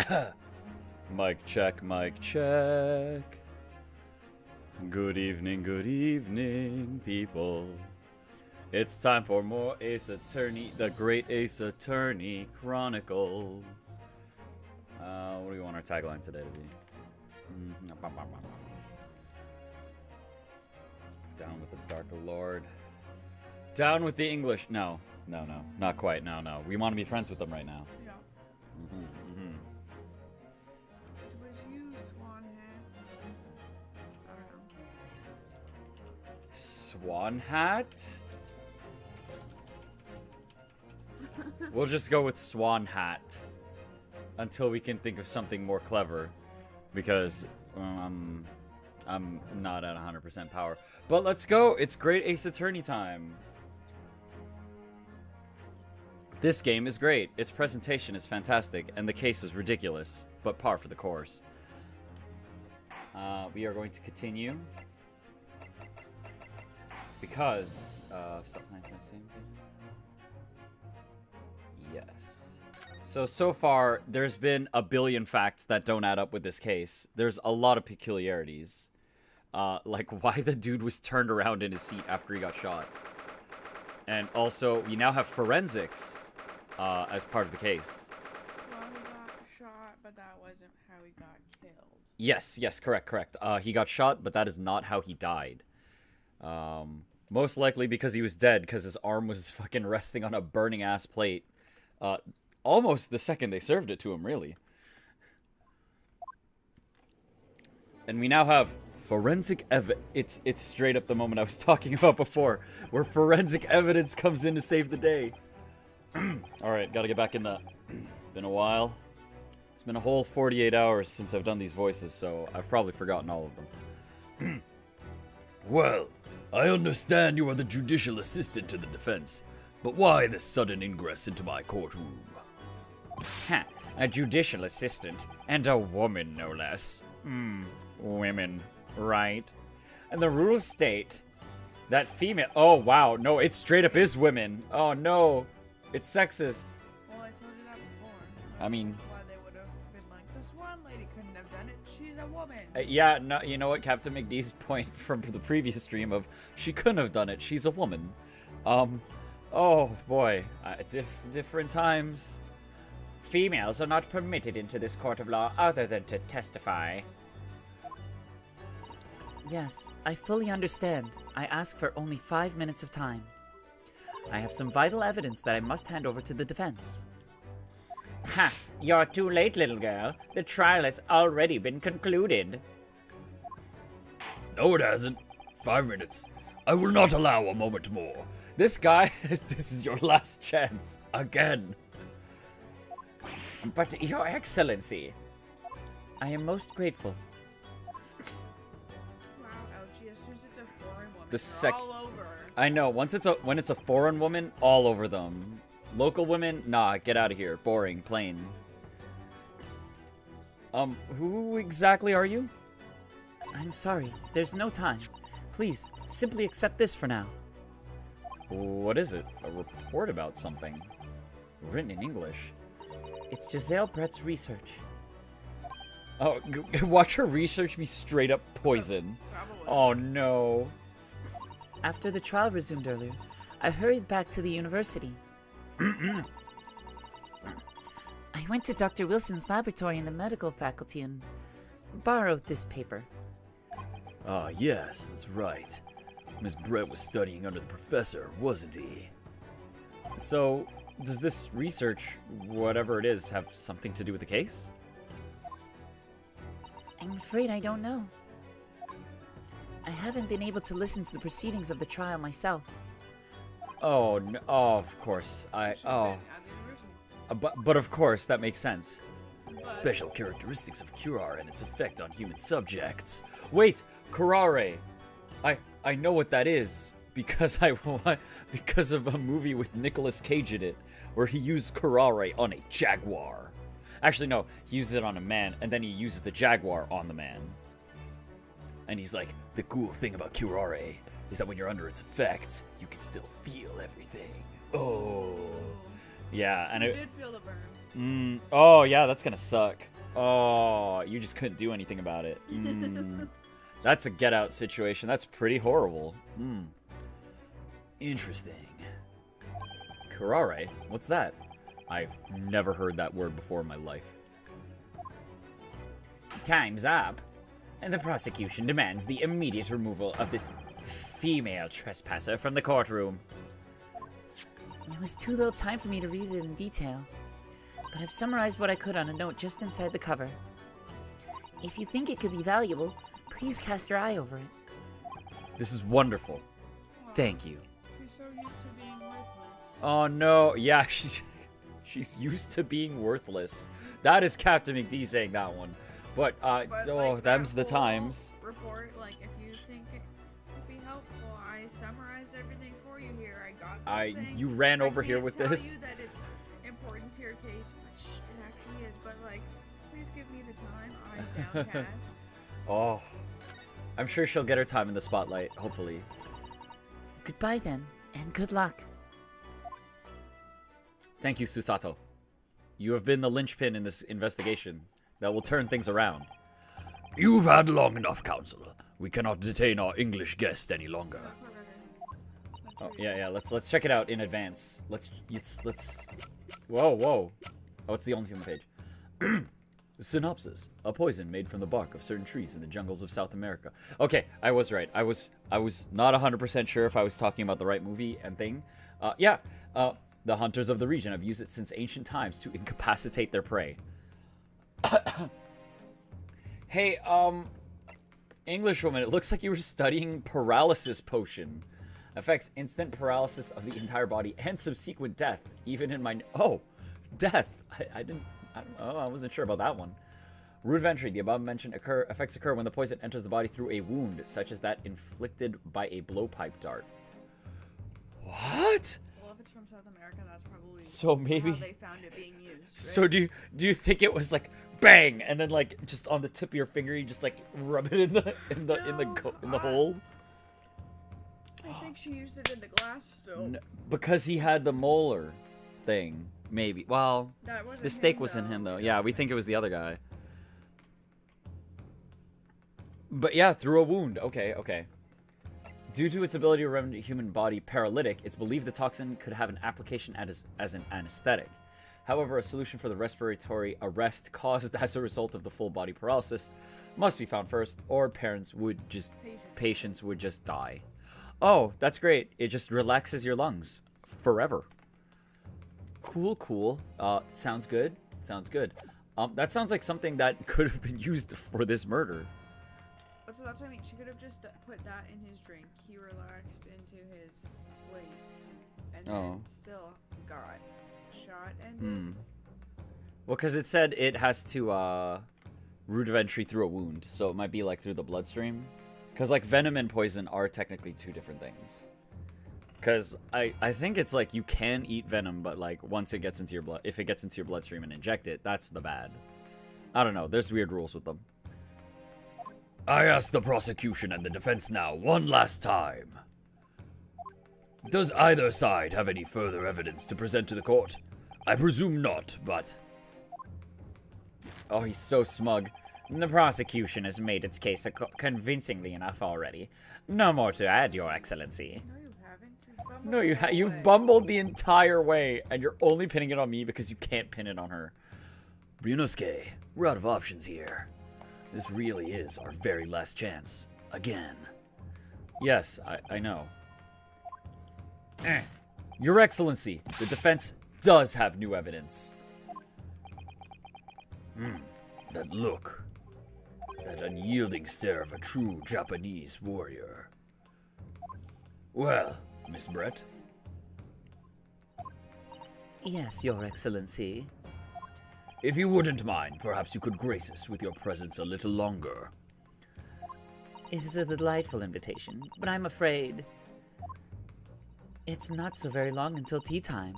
Mic check, mic check. Good evening, people. It's time for more Ace Attorney, the Great Ace Attorney Chronicles. What do you want our tagline today to be? Down with the Dark Lord. Down with the English. No, not quite. No. We want to be friends with them right now. Yeah. Was you Swan hat? I don't know. Swan hat? We'll just go with Swan hat until we can think of something more clever, because I'm not at 100% power. But let's go. It's Great Ace Attorney time. This game is great. Its presentation is fantastic, and the case is ridiculous, but par for the course. We are going to continue because stop playing for the same thing. Yes. So far, there's been a billion facts that don't add up with this case. There's a lot of peculiarities. Like why the dude was turned around in his seat after he got shot. And also, we now have forensics as part of the case. Well, he got shot, but that wasn't how he got killed. Yes, correct. He got shot, but that is not how he died. Most likely because he was dead, because his arm was fucking resting on a burning-ass plate. Almost the second they served it to him, really. And we now have forensic evidence. It's straight up the moment I was talking about before, where forensic evidence comes in to save the day. Alright, gotta get back in the... Been a while. It's been a whole 48 hours since I've done these voices, so I've probably forgotten all of them. Well, I understand you are the judicial assistant to the defense, but why this sudden ingress into my courtroom? Ha, a judicial assistant, and a woman, no less. Women, right? And the rules state that female... Oh, wow, no, it straight up is women. Oh, no, it's sexist. Well, I told you that before. I mean... Why they would have been like, the Swan lady couldn't have done it. She's a woman. Yeah, no, you know what? CaptnmcD's point from the previous stream of she couldn't have done it. She's a woman. Oh, boy. Different times. Females are not permitted into this court of law other than to testify. Yes, I fully understand. I ask for only 5 minutes of time. I have some vital evidence that I must hand over to the defense. Ha! You're too late, little girl. The trial has already been concluded. No, it hasn't. 5 minutes. I will not allow a moment more. This guy, this is your last chance. Again. But, Your Excellency... I am most grateful. Wow, ouchie. As soon as it's a foreign woman, The you're all over. I know. When it's a foreign woman, all over them. Local women, nah, get out of here. Boring, plain. Who exactly are you? I'm sorry, there's no time. Please, simply accept this for now. What is it? A report about something. Written in English. It's Giselle Brett's research. Oh, watch her research be straight up poison. Probably. Oh no. After the trial resumed earlier, I hurried back to the university. I went to Dr. Wilson's laboratory in the medical faculty and borrowed this paper. Ah, yes, that's right. Miss Brett was studying under the professor, wasn't he? So, does this research, whatever it is, have something to do with the case? I'm afraid I don't know. I haven't been able to listen to the proceedings of the trial myself. Oh, no, oh, of course. She's been at the university. But of course, that makes sense. Special characteristics of curare and its effect on human subjects. Wait, curare. I know what that is because because of a movie with Nicolas Cage in it where he used curare on a jaguar. Actually, no, he uses it on a man and then he uses the jaguar on the man. And he's like, the cool thing about curare is that when you're under its effects, you can still feel everything. Oh. Yeah, and You it... did feel the burn. Oh, yeah, that's gonna suck. Oh, you just couldn't do anything about it. That's a get out situation. That's pretty horrible. Interesting. Curare? What's that? I've never heard that word before in my life. Time's up. And the prosecution demands the immediate removal of this female trespasser from the courtroom. It was too little time for me to read it in detail, but I've summarized what I could on a note just inside the cover. If you think it could be valuable, please cast your eye over it. This is wonderful. Thank you. She's so used to being worthless. Oh no, yeah, she's used to being worthless. That is CaptnmcD saying that one. But But, oh, like, them's that the whole times. Report, like, if you think it could be helpful, I summarized everything for you here. I got this thing. You ran I over here can't with tell this. you that it's important to your case, which it actually is. But like, please give me the time. I'm downcast. Oh, I'm sure she'll get her time in the spotlight, hopefully. Goodbye then, and good luck. Thank you, Susato. You have been the linchpin in this investigation that will turn things around. You've had long enough, Counselor. We cannot detain our English guest any longer. Oh, yeah, let's check it out in advance. Let's Whoa. Oh, it's the only thing on the page. Synopsis: a poison made from the bark of certain trees in the jungles of South America. Okay, I was right. I was not 100% sure if I was talking about the right movie and thing. The hunters of the region have used it since ancient times to incapacitate their prey. Hey, Englishwoman, it looks like you were studying paralysis potion. Affects instant paralysis of the entire body and subsequent death, even in my... Oh, death. I wasn't sure about that one. Rudimentary. The above-mentioned effects occur when the poison enters the body through a wound, such as that inflicted by a blowpipe dart. What? Well, if it's from South America, that's probably So maybe... how they found it being used. Right? So do you think it was like bang, and then like just on the tip of your finger, you just like rub it in the hole? I think she used it in the glass stove. No, because he had the molar thing, maybe. Well, That wasn't the stake him, was in though. him though. Yeah, we think it was the other guy. But yeah, through a wound. Okay. Due to its ability to render the human body paralytic, it's believed the toxin could have an application as an anesthetic. However, a solution for the respiratory arrest caused as a result of the full body paralysis must be found first, or patients would just die. Oh, that's great. It just relaxes your lungs forever. Cool. Sounds good. That sounds like something that could have been used for this murder. So that's what I mean. She could have just put that in his drink. He relaxed into his plate, and then still got shot and. Well, because it said it has to rudimentary through a wound, so it might be like through the bloodstream. Because like venom and poison are technically two different things. Because I think it's like you can eat venom, but like once it gets into your blood, if it gets into your bloodstream and inject it, that's the bad. I don't know. There's weird rules with them. I ask the prosecution and the defense now one last time. Does either side have any further evidence to present to the court? I presume not, but... Oh, he's so smug. The prosecution has made its case convincingly enough already. No more to add, Your Excellency. No, you haven't. No, you've bumbled the entire way, and you're only pinning it on me because you can't pin it on her. Ryunosuke, we're out of options here. This really is our very last chance. Again. Yes, I know. Your Excellency, the defense does have new evidence. That look. That unyielding stare of a true Japanese warrior. Well, Miss Brett? Yes, Your Excellency. If you wouldn't mind, perhaps you could grace us with your presence a little longer. It is a delightful invitation, but I'm afraid it's not so very long until tea time.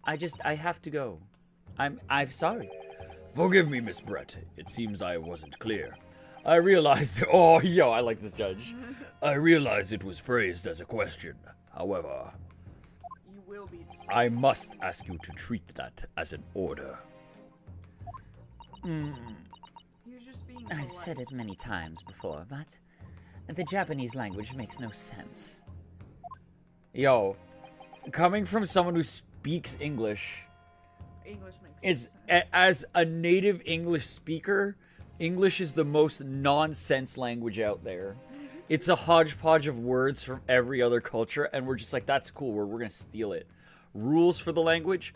I have to go. I'm sorry. Forgive me, Miss Brett. It seems I wasn't clear. I realized... Oh, yo, I like this judge. I realized it was phrased as a question. However, You will be. I must ask you to treat that as an order. meaningful I've said it rights. many times before, but the Japanese language makes no sense. Yo, coming from someone who speaks English, English makes it's sense. as a native English speaker, English is the most nonsense language out there. It's a hodgepodge of words from every other culture, and we're just like, that's cool, we're gonna steal it. Rules for the language?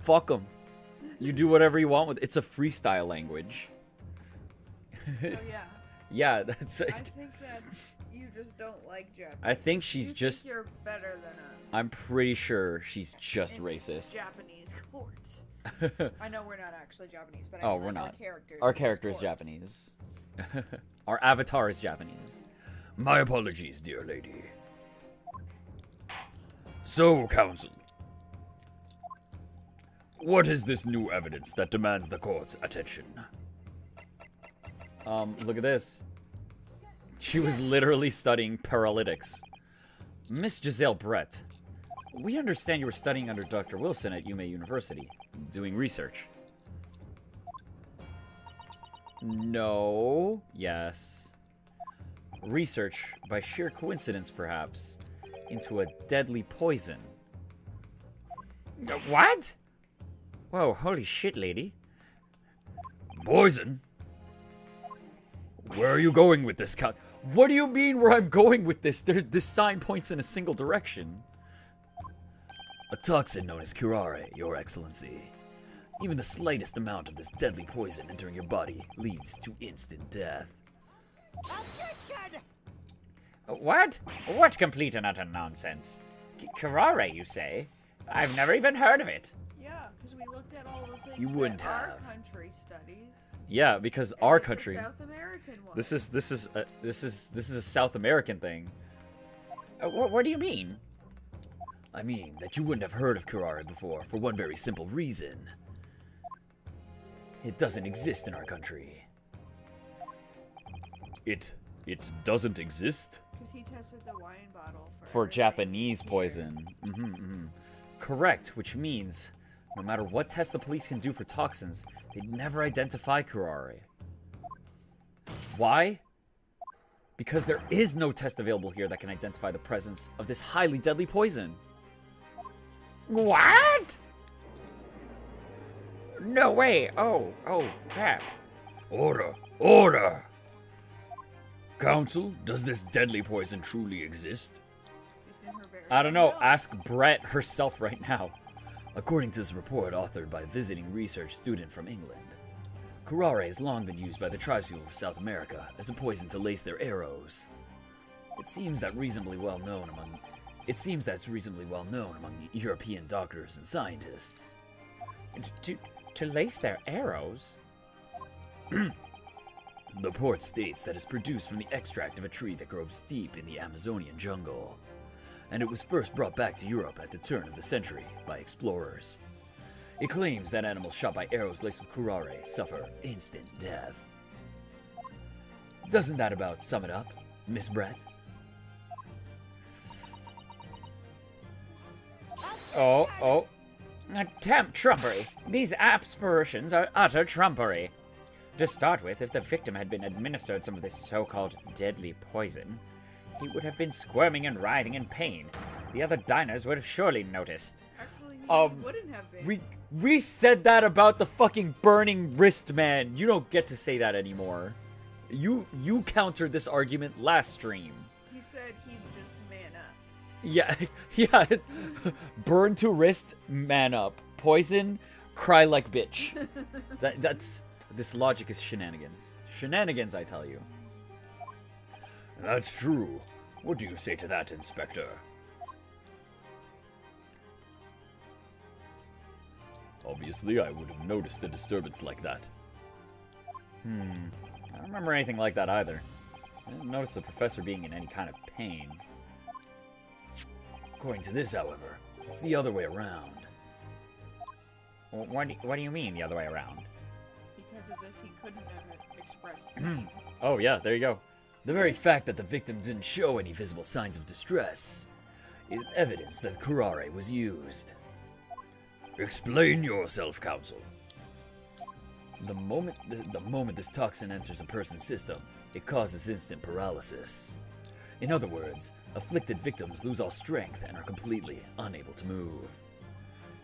Fuck them. You do whatever you want with it. It's a freestyle language. So yeah, Yeah, that's I like, think that you just don't like Japanese. I think she's You just, think you're better than us. I'm pretty sure she's just in this racist. Japanese court. I know we're not actually Japanese, but I Oh, mean, we're like, not. Our characters. Our in this character is court. Japanese. Our avatar is Japanese. My apologies, dear lady. So, Council. What is this new evidence that demands the court's attention? Look at this. She was literally studying paralytics. Miss Giselle Brett, we understand you were studying under Dr. Wilson at Yume University, doing research. No. Yes. Research, by sheer coincidence perhaps, into a deadly poison. What? Whoa, holy shit, lady. Poison? Where are you going with this, Count? What do you mean where I'm going with this? This sign points in a single direction. A toxin known as curare, Your Excellency. Even the slightest amount of this deadly poison entering your body leads to instant death. What? What complete and utter nonsense? Karare, you say? I've never even heard of it. Yeah, because we looked at all the things You wouldn't that our have. country studies. Yeah, because and our it's a country. South American one. This is a South American thing. What do you mean? I mean that you wouldn't have heard of curare before for one very simple reason. It doesn't exist in our country. It doesn't exist? Because he tested the wine bottle For everything Japanese here. poison. Correct, which means no matter what test the police can do for toxins, they'd never identify curare. Why? Because there is no test available here that can identify the presence of this highly deadly poison. What? No way. Oh, crap. Order! Order! Council, does this deadly poison truly exist? It's in her very I don't know. notes. Ask Brett herself right now. According to this report authored by a visiting research student from England, curare has long been used by the tribespeople of South America as a poison to lace their arrows. It seems that's reasonably well known among European doctors and scientists. To lace their arrows? The report states that it's produced from the extract of a tree that grows deep in the Amazonian jungle, and it was first brought back to Europe at the turn of the century by explorers. It claims that animals shot by arrows laced with curare suffer instant death. Doesn't that about sum it up, Miss Brett? Oh. Attempt trumpery. These aspirations are utter trumpery. To start with, if the victim had been administered some of this so-called deadly poison, he would have been squirming and writhing in pain. The other diners would have surely noticed. Actually, he Um, wouldn't have been. We said that about the fucking burning wrist man. You don't get to say that anymore. You countered this argument last stream. He said he'd just man up. Yeah, yeah. Burn to wrist, man up. Poison, cry like bitch. This logic is shenanigans. Shenanigans, I tell you. That's true. What do you say to that, Inspector? Obviously, I would have noticed a disturbance like that. I don't remember anything like that either. I didn't notice the professor being in any kind of pain. According to this, however, it's the other way around. What do you mean, the other way around? Because of this, he couldn't have expressed pain. Oh yeah, there you go. The very fact that the victim didn't show any visible signs of distress is evidence that curare was used. Explain yourself, Counsel. The moment this toxin enters a person's system, it causes instant paralysis. In other words, afflicted victims lose all strength and are completely unable to move.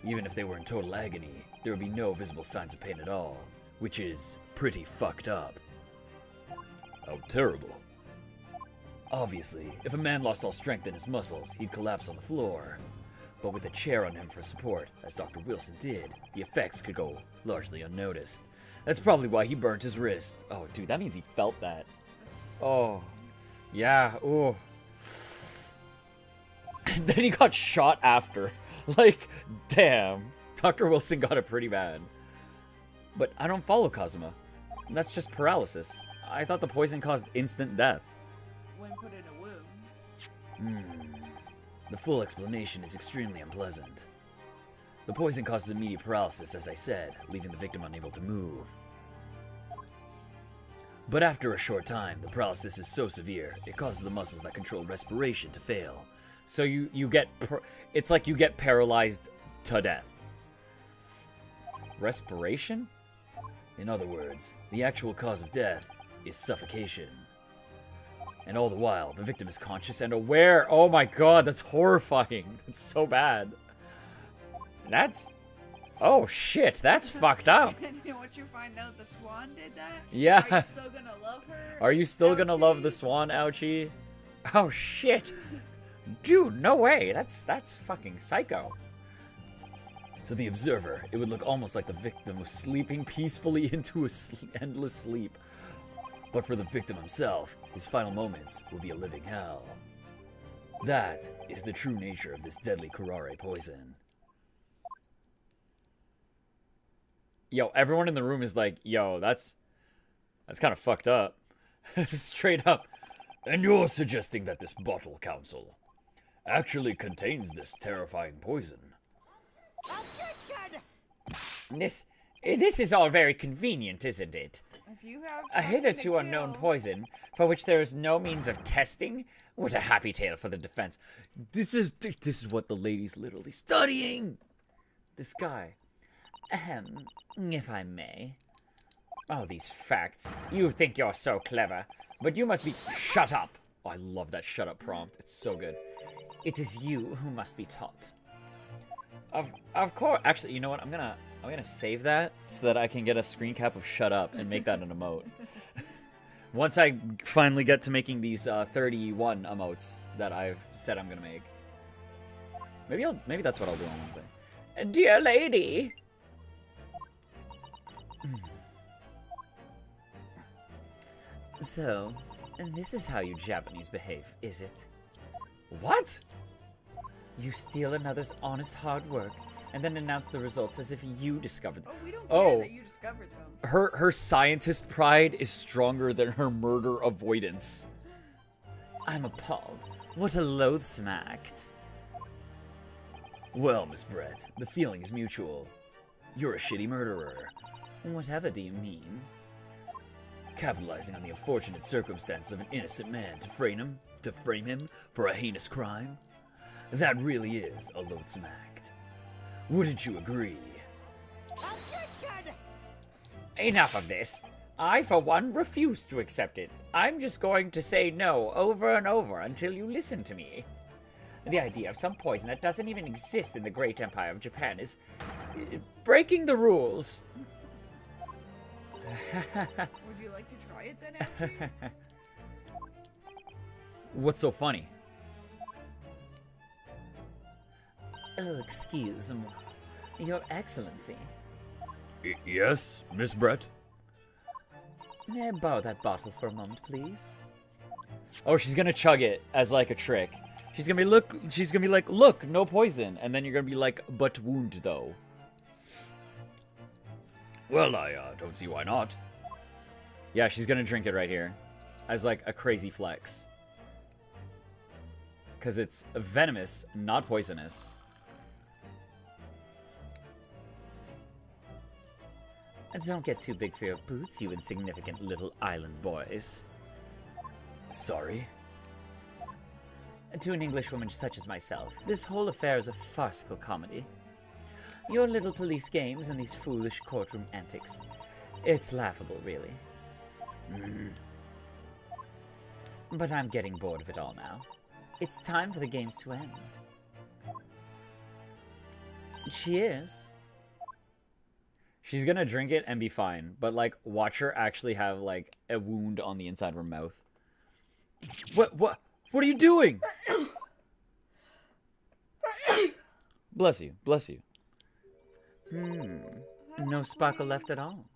Even if they were in total agony, there would be no visible signs of pain at all, which is pretty fucked up. How terrible. Obviously, if a man lost all strength in his muscles, he'd collapse on the floor. But with a chair on him for support, as Dr. Wilson did, the effects could go largely unnoticed. That's probably why he burnt his wrist. Oh, dude, that means he felt that. Oh. Yeah, ooh. And then he got shot after. Like, damn. Dr. Wilson got it pretty bad. But I don't follow Kazuma. That's just paralysis. I thought the poison caused instant death. When put in a wound. The full explanation is extremely unpleasant. The poison causes immediate paralysis, as I said, leaving the victim unable to move. But after a short time, the paralysis is so severe, it causes the muscles that control respiration to fail. So you get, it's like you get paralyzed to death. Respiration? In other words, the actual cause of death is suffocation. And all the while, the victim is conscious and aware. Oh my god, that's horrifying. That's so bad. That's... Oh shit, that's fucked up. And you know what you find out? The Swan did that? Yeah. Are you still gonna love her? Are you still gonna love Ouchie? the Swan, ouchie? Oh shit. Dude, no way. That's fucking psycho. To the observer, it would look almost like the victim was sleeping peacefully into a endless sleep. But for the victim himself, his final moments will be a living hell. That is the true nature of this deadly curare poison. Yo, everyone in the room is like, yo, that's kind of fucked up. Straight up. And you're suggesting that this bottle, Council, actually contains this terrifying poison? This is all very convenient, isn't it? If you have A hitherto something to unknown kill- poison, for which there is no means of testing? What a happy tale for the defense. This is what the lady's literally studying. This guy. If I may. Oh, these facts. You think you're so clever, but you must be... Shut up! Oh, I love that shut up prompt. It's so good. It is you who must be taught. Of course. Actually, you know what? I'm gonna save that so that I can get a screen cap of shut up and make that an emote. Once I finally get to making these 31 emotes that I've said I'm gonna make. Maybe that's what I'll do on Wednesday. Dear lady! So, this is how you Japanese behave, is it? What? You steal another's honest hard work, and then announce the results as if you discovered them. Oh, we don't care Oh. that you discovered them. Her scientist pride is stronger than her murder avoidance. I'm appalled. What a loathsome act. Well, Miss Brett, the feeling is mutual. You're a shitty murderer. Whatever do you mean? Capitalizing on the unfortunate circumstances of an innocent man to frame him for a heinous crime. That really is a loathsome act. Wouldn't you agree? Enough of this. I, for one, refuse to accept it. I'm just going to say no over and over until you listen to me. The idea of some poison that doesn't even exist in the great empire of Japan is breaking the rules. Would you like to try it then, Ashley? What's so funny? Oh, excuse-moi. Your Excellency. Yes, Miss Brett? May I borrow that bottle for a moment, please? Oh, she's gonna chug it as like a trick. She's gonna be like, look, no poison. And then you're gonna be like, but wound though. Well, I don't see why not. Yeah, she's gonna drink it right here. As like a crazy flex. Because it's venomous, not poisonous. Don't get too big for your boots, you insignificant little island boys. Sorry? To an Englishwoman such as myself, this whole affair is a farcical comedy. Your little police games and these foolish courtroom antics. It's laughable, really. But I'm getting bored of it all now. It's time for the games to end. Cheers. She's gonna drink it and be fine, but like watch her actually have like a wound on the inside of her mouth. What are you doing? Bless you, bless you. No sparkle left at all.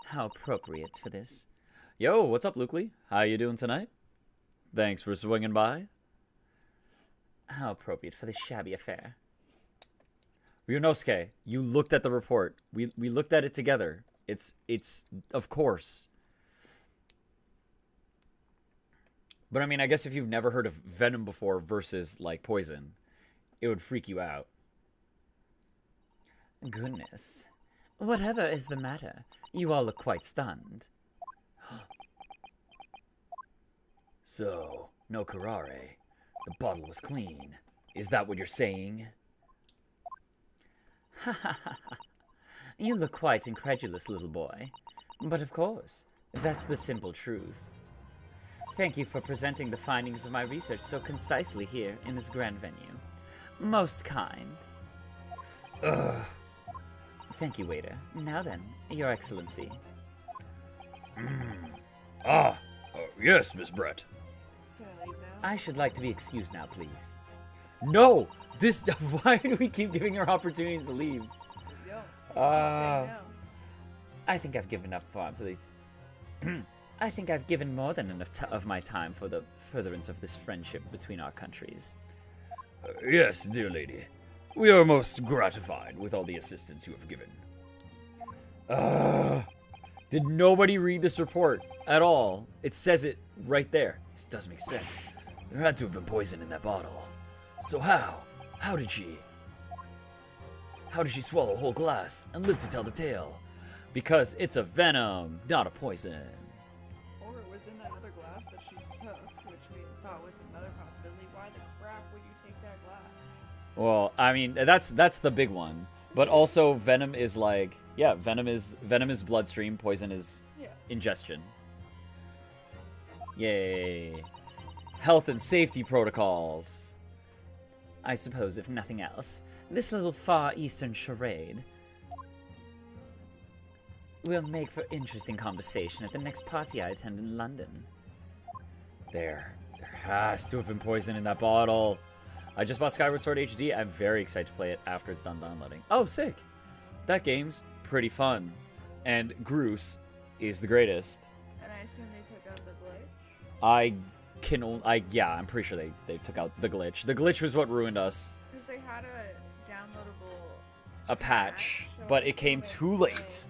How appropriate for this. Yo, what's up, Luke Lee? How you doing tonight? Thanks for swinging by. How appropriate for this shabby affair. Ryunosuke, you looked at the report. We looked at it together. It's of course. But I mean, I guess if you've never heard of venom before versus like poison, it would freak you out. Goodness. Whatever is the matter? You all look quite stunned. So, no curare. The bottle was clean. Is that what you're saying? Ha ha ha ha. You look quite incredulous, little boy. But of course, that's the simple truth. Thank you for presenting the findings of my research so concisely here in this grand venue. Most kind. Ugh. Thank you, waiter. Now then, Your Excellency. Yes, Miss Brett. Can I leave now? I should like to be excused now, please. No! Why do we keep giving her opportunities to leave? Yo. Uh, Say no. I think I've given enough time, please. I think I've given more than enough of my time for the furtherance of this friendship between our countries. Yes, dear lady. We are most gratified with all the assistance you have given. Did nobody read this report at all? It says it right there. This does make sense. There had to have been poison in that bottle. So how? How did she swallow a whole glass and live to tell the tale? Because it's a venom, not a poison. Or it was in that other glass that she took, which we thought was another possibility. Why the crap would you take that glass? Well, I mean, that's the big one. But also venom is like, yeah, venom is bloodstream, poison is ingestion. Yay. Health and safety protocols. I suppose, if nothing else, this little Far Eastern charade will make for interesting conversation at the next party I attend in London. There has to have been poison in that bottle. I just bought Skyward Sword HD. I'm very excited to play it after it's done downloading. Oh, sick. That game's pretty fun. And Groose is the greatest. And I assume they took out the glitch? I'm pretty sure they took out the glitch. The glitch was what ruined us. Because they had a downloadable Patch, so but it it's came still too there. late.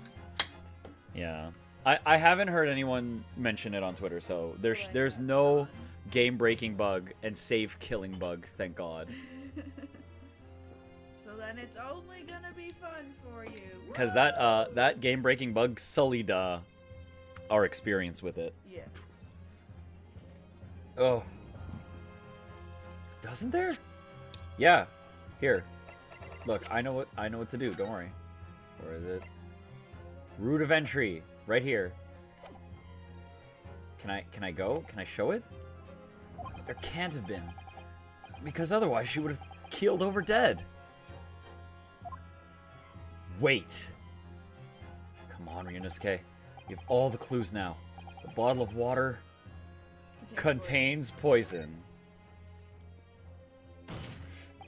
Yeah. I haven't heard anyone mention it on Twitter, so there's that's no fun. game-breaking bug and save-killing bug, thank God. So then it's only gonna be fun for you. Because that game-breaking bug sullied our experience with it. Yes. Oh. Doesn't there? Yeah. Here. Look, I know what to do, don't worry. Where is it? Route of entry. Right here. Can I go? Can I show it? There can't have been. Because otherwise she would have keeled over dead. Wait. Come on, Ryunosuke. You have all the clues now. The bottle of water contains poison.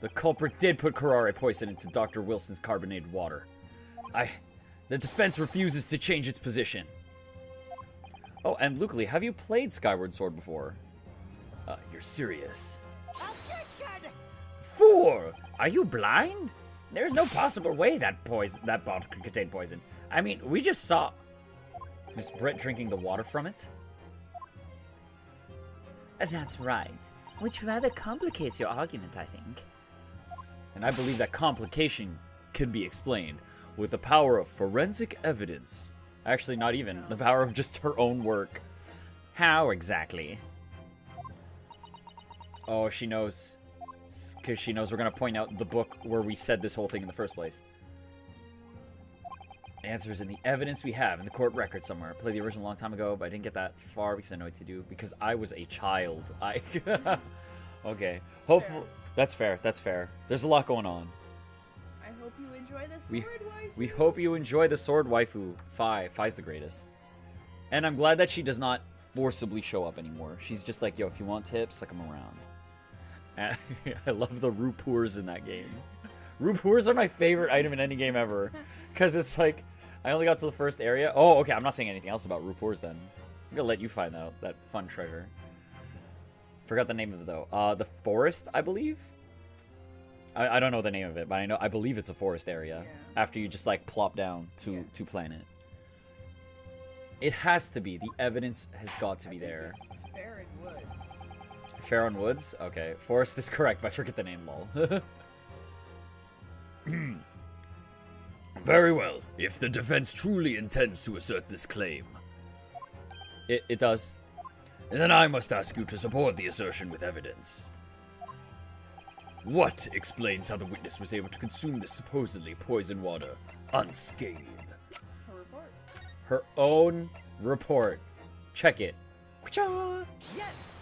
The culprit did put curare poison into Dr. Wilson's carbonated water. The defense refuses to change its position. Oh, and Luke Lee, have you played Skyward Sword before? You're serious. Objection! Fool! Are you blind? There's no possible way that bottle could contain poison. I mean, we just saw Miss Brett drinking the water from it? That's right. Which rather complicates your argument, I think. And I believe that complication can be explained with the power of forensic evidence. Actually, not even. The power of just her own work. How exactly? Oh, she knows. Because she knows we're going to point out the book where we said this whole thing in the first place. Answers in the evidence we have in the court record somewhere. I played the original a long time ago, but I didn't get that far because I know what to do. Because I was a child. Okay. Hopefully, that's fair. That's fair. There's a lot going on. I hope you enjoy the sword waifu. We hope you enjoy the sword waifu. Fi's the greatest. And I'm glad that she does not forcibly show up anymore. She's just like, yo, if you want tips, like, I'm around. And I love the Rupoors in that game. Rupoors are my favorite item in any game ever. Because it's like, I only got to the first area. Oh, okay, I'm not saying anything else about Rupoors then. I'm gonna let you find out that fun treasure. Forgot the name of it though. The forest, I believe? I don't know the name of it, but I believe it's a forest area. Yeah. After you just like plop down to planet. It has to be. The evidence has got to be there. It's Farron Woods. Farron Woods? Okay. Forest is correct, but I forget the name, lol. Very well. If the defense truly intends to assert this claim. It does. Then I must ask you to support the assertion with evidence. What explains how the witness was able to consume this supposedly poisoned water unscathed? Her report. Her own report. Check it. Yes!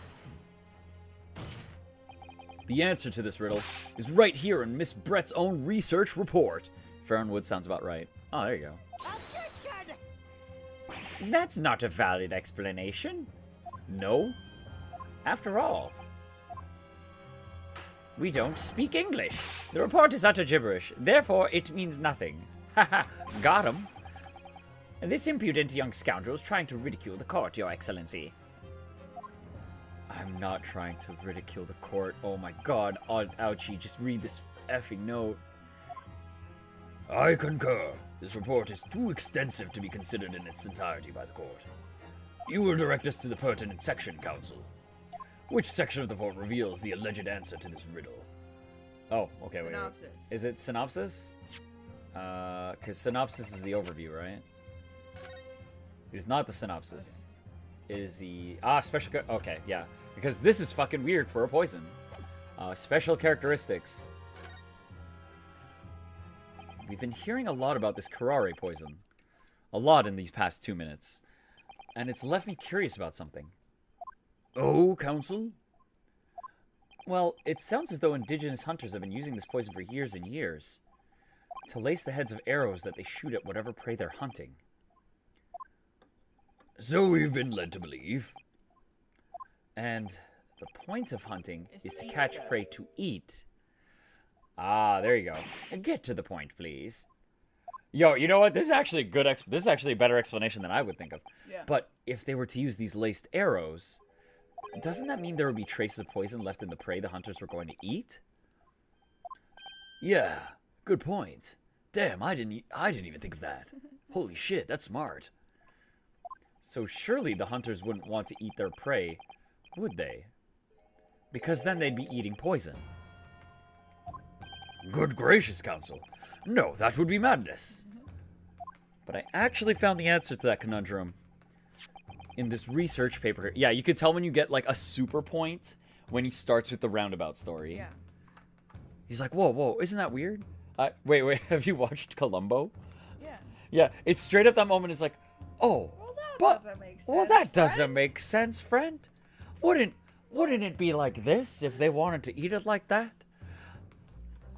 The answer to this riddle is right here in Miss Brett's own research report. Farron Woods sounds about right. Oh, there you go. Objection! That's not a valid explanation. No? After all, we don't speak English. The report is utter gibberish, therefore it means nothing. Haha, got him. This impudent young scoundrel is trying to ridicule the court, Your Excellency. I'm not trying to ridicule the court. Oh my god, ouchie, just read this effing note. I concur. This report is too extensive to be considered in its entirety by the court. You will direct us to the pertinent section, counsel. Which section of the report reveals the alleged answer to this riddle? Oh, okay, wait. Synopsis. Is it synopsis? Because synopsis is the overview, right? It is not the synopsis. It is the... special... Okay, yeah. Because this is fucking weird for a poison. Special characteristics. We've been hearing a lot about this curare poison. A lot in these past 2 minutes. And it's left me curious about something. Oh, counsel? Well, it sounds as though indigenous hunters have been using this poison for years and years. To lace the heads of arrows that they shoot at whatever prey they're hunting. So we've been led to believe. And the point of hunting is to catch prey to eat. Ah, there you go. Get to the point, please. Yo, you know what? This is actually a good. This is actually a better explanation than I would think of. Yeah. But if they were to use these laced arrows, doesn't that mean there would be traces of poison left in the prey the hunters were going to eat? Yeah, good point. Damn, I didn't even think of that. Holy shit, that's smart. So surely the hunters wouldn't want to eat their prey, would they? Because then they'd be eating poison. Good gracious, counsel. No, that would be madness. But I actually found the answer to that conundrum in this research paper here. Yeah, you could tell when you get like a super point when he starts with the roundabout story. Yeah. He's like, whoa, isn't that weird? Wait, have you watched Columbo? Yeah. Yeah, it's straight up that moment. It's like, oh, Doesn't make sense, well, that doesn't friend. make sense, friend. Wouldn't it be like this if they wanted to eat it like that?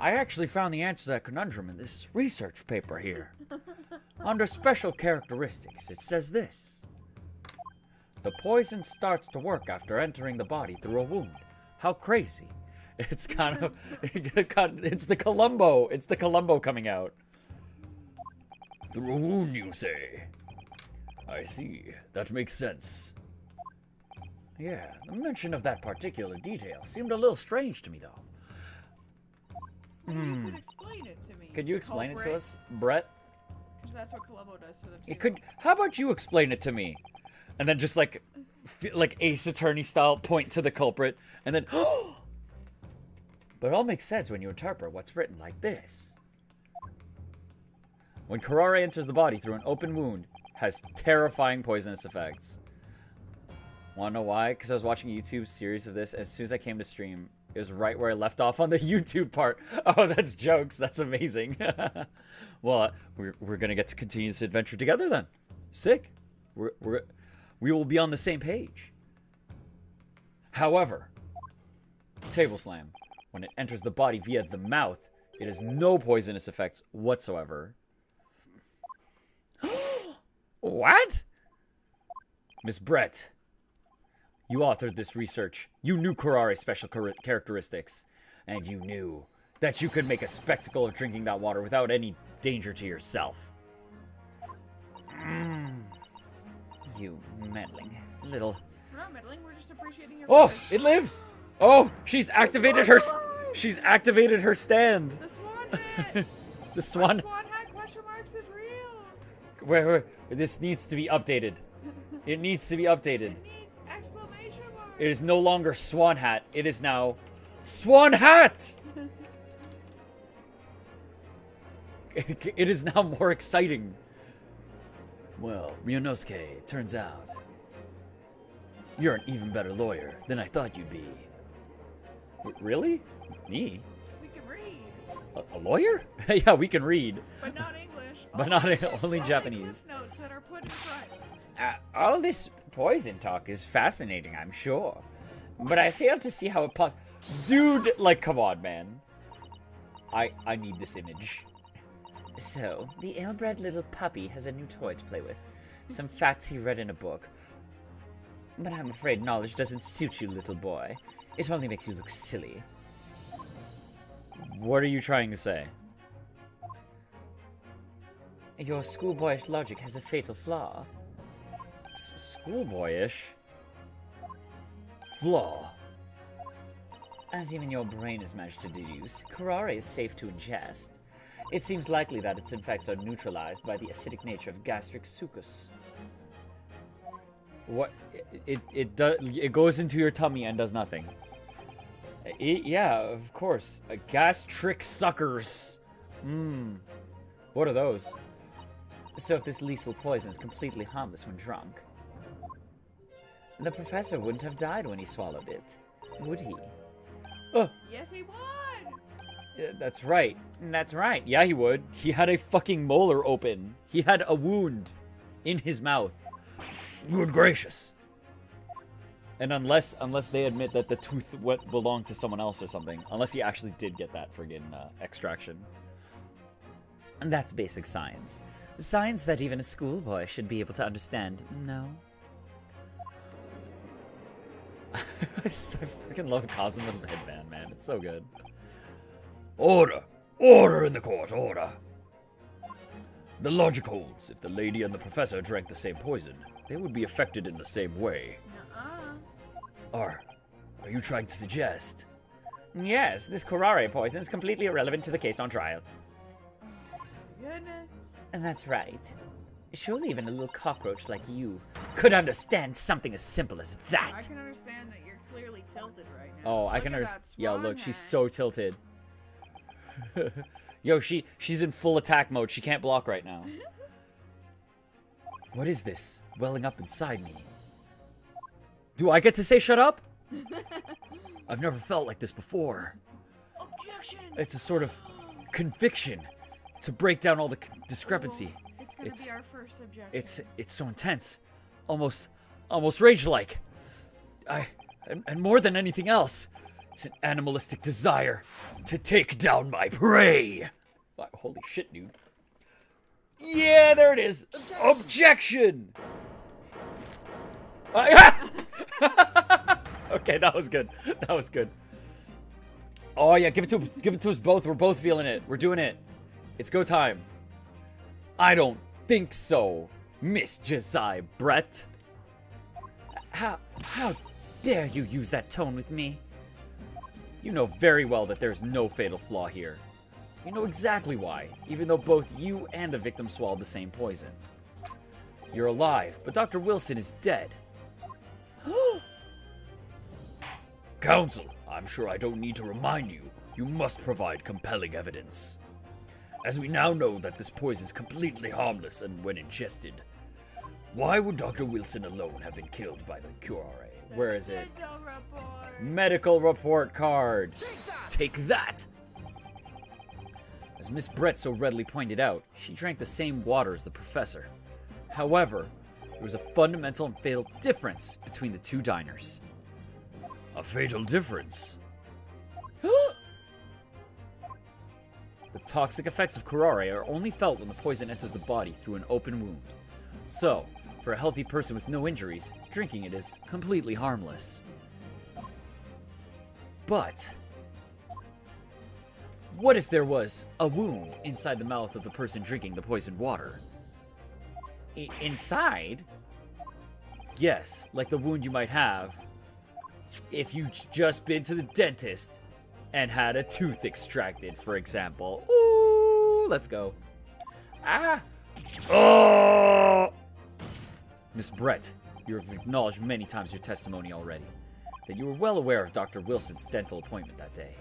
I actually found the answer to that conundrum in this research paper here. Under special characteristics, it says this. The poison starts to work after entering the body through a wound. How crazy. It's kind of, it's the Columbo. It's the Columbo coming out. Through a wound, you say? I see. That makes sense. Yeah, the mention of that particular detail seemed a little strange to me, though. You could explain it to me. Could you explain it to us, Brett? Because that's what Columbo does to them. It could. How about you explain it to me? And then just like Ace Attorney style, point to the culprit, and then. But it all makes sense when you interpret what's written like this. When curare enters the body through an open wound, has terrifying poisonous effects. Wanna know why? Because I was watching a YouTube series of this. As soon as I came to stream, is right where I left off on the YouTube part. Oh, that's jokes. That's amazing. Well, we're gonna get to continue this adventure together then. Sick. We will be on the same page. However, table slam. When it enters the body via the mouth, it has no poisonous effects whatsoever. What? Miss Brett, you authored this research. You knew Kurare's special characteristics, and you knew that you could make a spectacle of drinking that water without any danger to yourself. You meddling little... We're not meddling, we're just appreciating your Oh, research. it lives! Oh, she's activated her... She's activated her stand. The swan hat! The swan... The swan hat question marks is real! Wait. This needs to be updated. It needs to be updated. It needs exclamation mark! It is no longer Swan Hat. It is now Swan Hat! It is now more exciting. Well, Ryunosuke, it turns out you're an even better lawyer than I thought you'd be. Really? Me? We can read, A lawyer? Yeah, we can read. but not English. But not only Japanese. Cliff notes that are put in front. All this poison talk is fascinating, I'm sure. But I fail to see how it Dude, like, come on, man. I need this image. So, the ill-bred little puppy has a new toy to play with. Some facts he read in a book. But I'm afraid knowledge doesn't suit you, little boy. It only makes you look silly. What are you trying to say? Your schoolboyish logic has a fatal flaw. Schoolboyish? Flaw. As even your brain has managed to deduce, Kurare is safe to ingest. It seems likely that its effects are neutralized by the acidic nature of gastric sucus. What? It goes into your tummy and does nothing. Yeah, of course. Gastric suckers. What are those? So if this lethal poison is completely harmless when drunk, the professor wouldn't have died when he swallowed it, would he? Yes, he would! Yeah, that's right. That's right. Yeah, he would. He had a fucking molar open. He had a wound in his mouth. Good gracious. And unless they admit that the tooth belonged to someone else or something. Unless he actually did get that friggin' extraction. And that's basic science. Science that even a schoolboy should be able to understand, no? I fucking love Kazuma's headband, man. It's so good. Order! Order in the court, order! The logic holds. If the lady and the professor drank the same poison, they would be affected in the same way. Nuh-uh. Are you trying to suggest? Yes, this Kurare poison is completely irrelevant to the case on trial. Goodness. And that's right. Surely even a little cockroach like you could understand something as simple as I that. can understand that you're clearly tilted right now. Oh, I Look can at understand. that Yo, swan look, she's hat. so tilted. Yo, she's in full attack mode. She can't block right now. What is this welling up inside me? Do I get to say shut up? I've never felt like this before. Objection! It's a sort of conviction to break down all the discrepancy. It's gonna It's- be our first objection. It's so intense, almost rage-like. And more than anything else, it's an animalistic desire to take down my prey. Wow, holy shit, dude. Yeah, there it is. Objection. Okay, that was good. That was good. Oh yeah, give it to us both. We're both feeling it. We're doing it. It's go time. I don't think so, Miss Josiah Brett. How dare you use that tone with me? You know very well that there's no fatal flaw here. You know exactly why, even though both you and the victim swallowed the same poison. You're alive, but Dr. Wilson is dead. Counsel, I'm sure I don't need to remind you. You must provide compelling evidence. As we now know that this poison is completely harmless and when ingested, why would Dr. Wilson alone have been killed by the Kurare? Where is it? Dental report. Medical report card. Take that! As Miss Brett so readily pointed out, she drank the same water as the professor. However, there was a fundamental and fatal difference between the two diners. A fatal difference? The toxic effects of curare are only felt when the poison enters the body through an open wound. So, for a healthy person with no injuries, drinking it is completely harmless. But what if there was a wound inside the mouth of the person drinking the poisoned water? Inside? Yes, like the wound you might have if you just been to the dentist and had a tooth extracted, for example. Ooh, let's go. Ah! Oh! Miss Brett, you have acknowledged many times your testimony already that you were well aware of Dr. Wilson's dental appointment that day.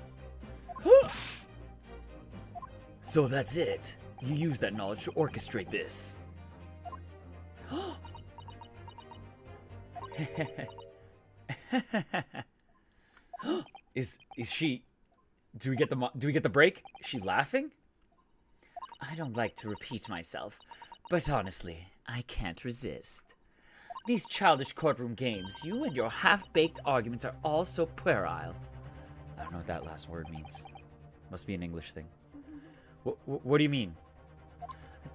So that's it. You used that knowledge to orchestrate this. Is she? Do we get the break? Is she laughing? I don't like to repeat myself, but honestly, I can't resist. These childish courtroom games, you and your half-baked arguments are all so puerile. I don't know what that last word means. Must be an English thing. What do you mean?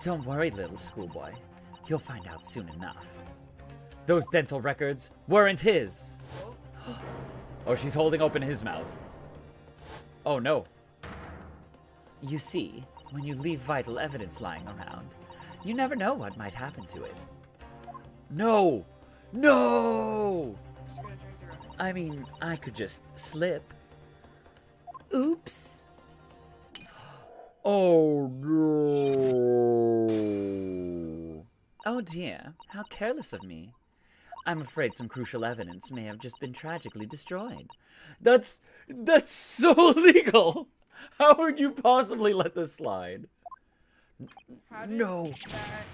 Don't worry, little schoolboy. You'll find out soon enough. Those dental records weren't his. Oh, she's holding open his mouth. Oh, no. You see, when you leave vital evidence lying around, you never know what might happen to it. No! No! She's gonna drink the rest. I mean, I could just slip. Oops. Oh, no. Oh dear, how careless of me. I'm afraid some crucial evidence may have just been tragically destroyed. That's so illegal. How would you possibly let this slide? How did No. that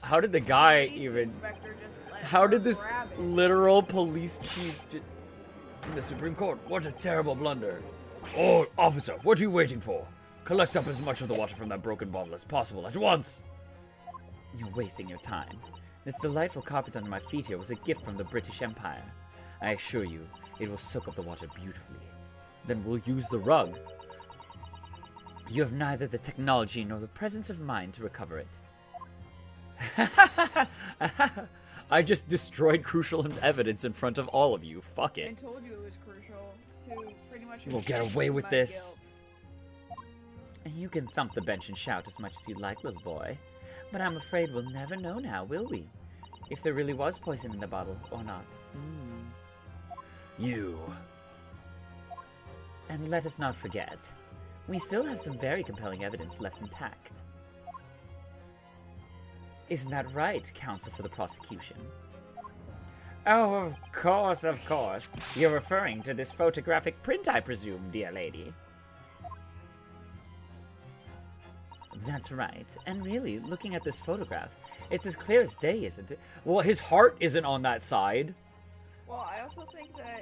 How did the guy police even... inspector just let How her did this grab it? literal police chief... In the Supreme Court, what a terrible blunder. Oh, officer, what are you waiting for? Collect up as much of the water from that broken bottle as possible at once. You're wasting your time. This delightful carpet under my feet here was a gift from the British Empire. I assure you, it will soak up the water beautifully. Then we'll use the rug. You have neither the technology nor the presence of mind to recover it. I just destroyed crucial evidence in front of all of you. Fuck I it. told you it was crucial to pretty much. You won't get excuse away with my this. guilt. You can thump the bench and shout as much as you like, little boy. But I'm afraid we'll never know now, will we? If there really was poison in the bottle or not. You. And let us not forget, we still have some very compelling evidence left intact. Isn't that right, counsel for the prosecution? Oh, of course, of course. You're referring to this photographic print, I presume, dear lady. That's right. And really, looking at this photograph, it's as clear as day, isn't it? Well, his heart isn't on that side. Well, I also think that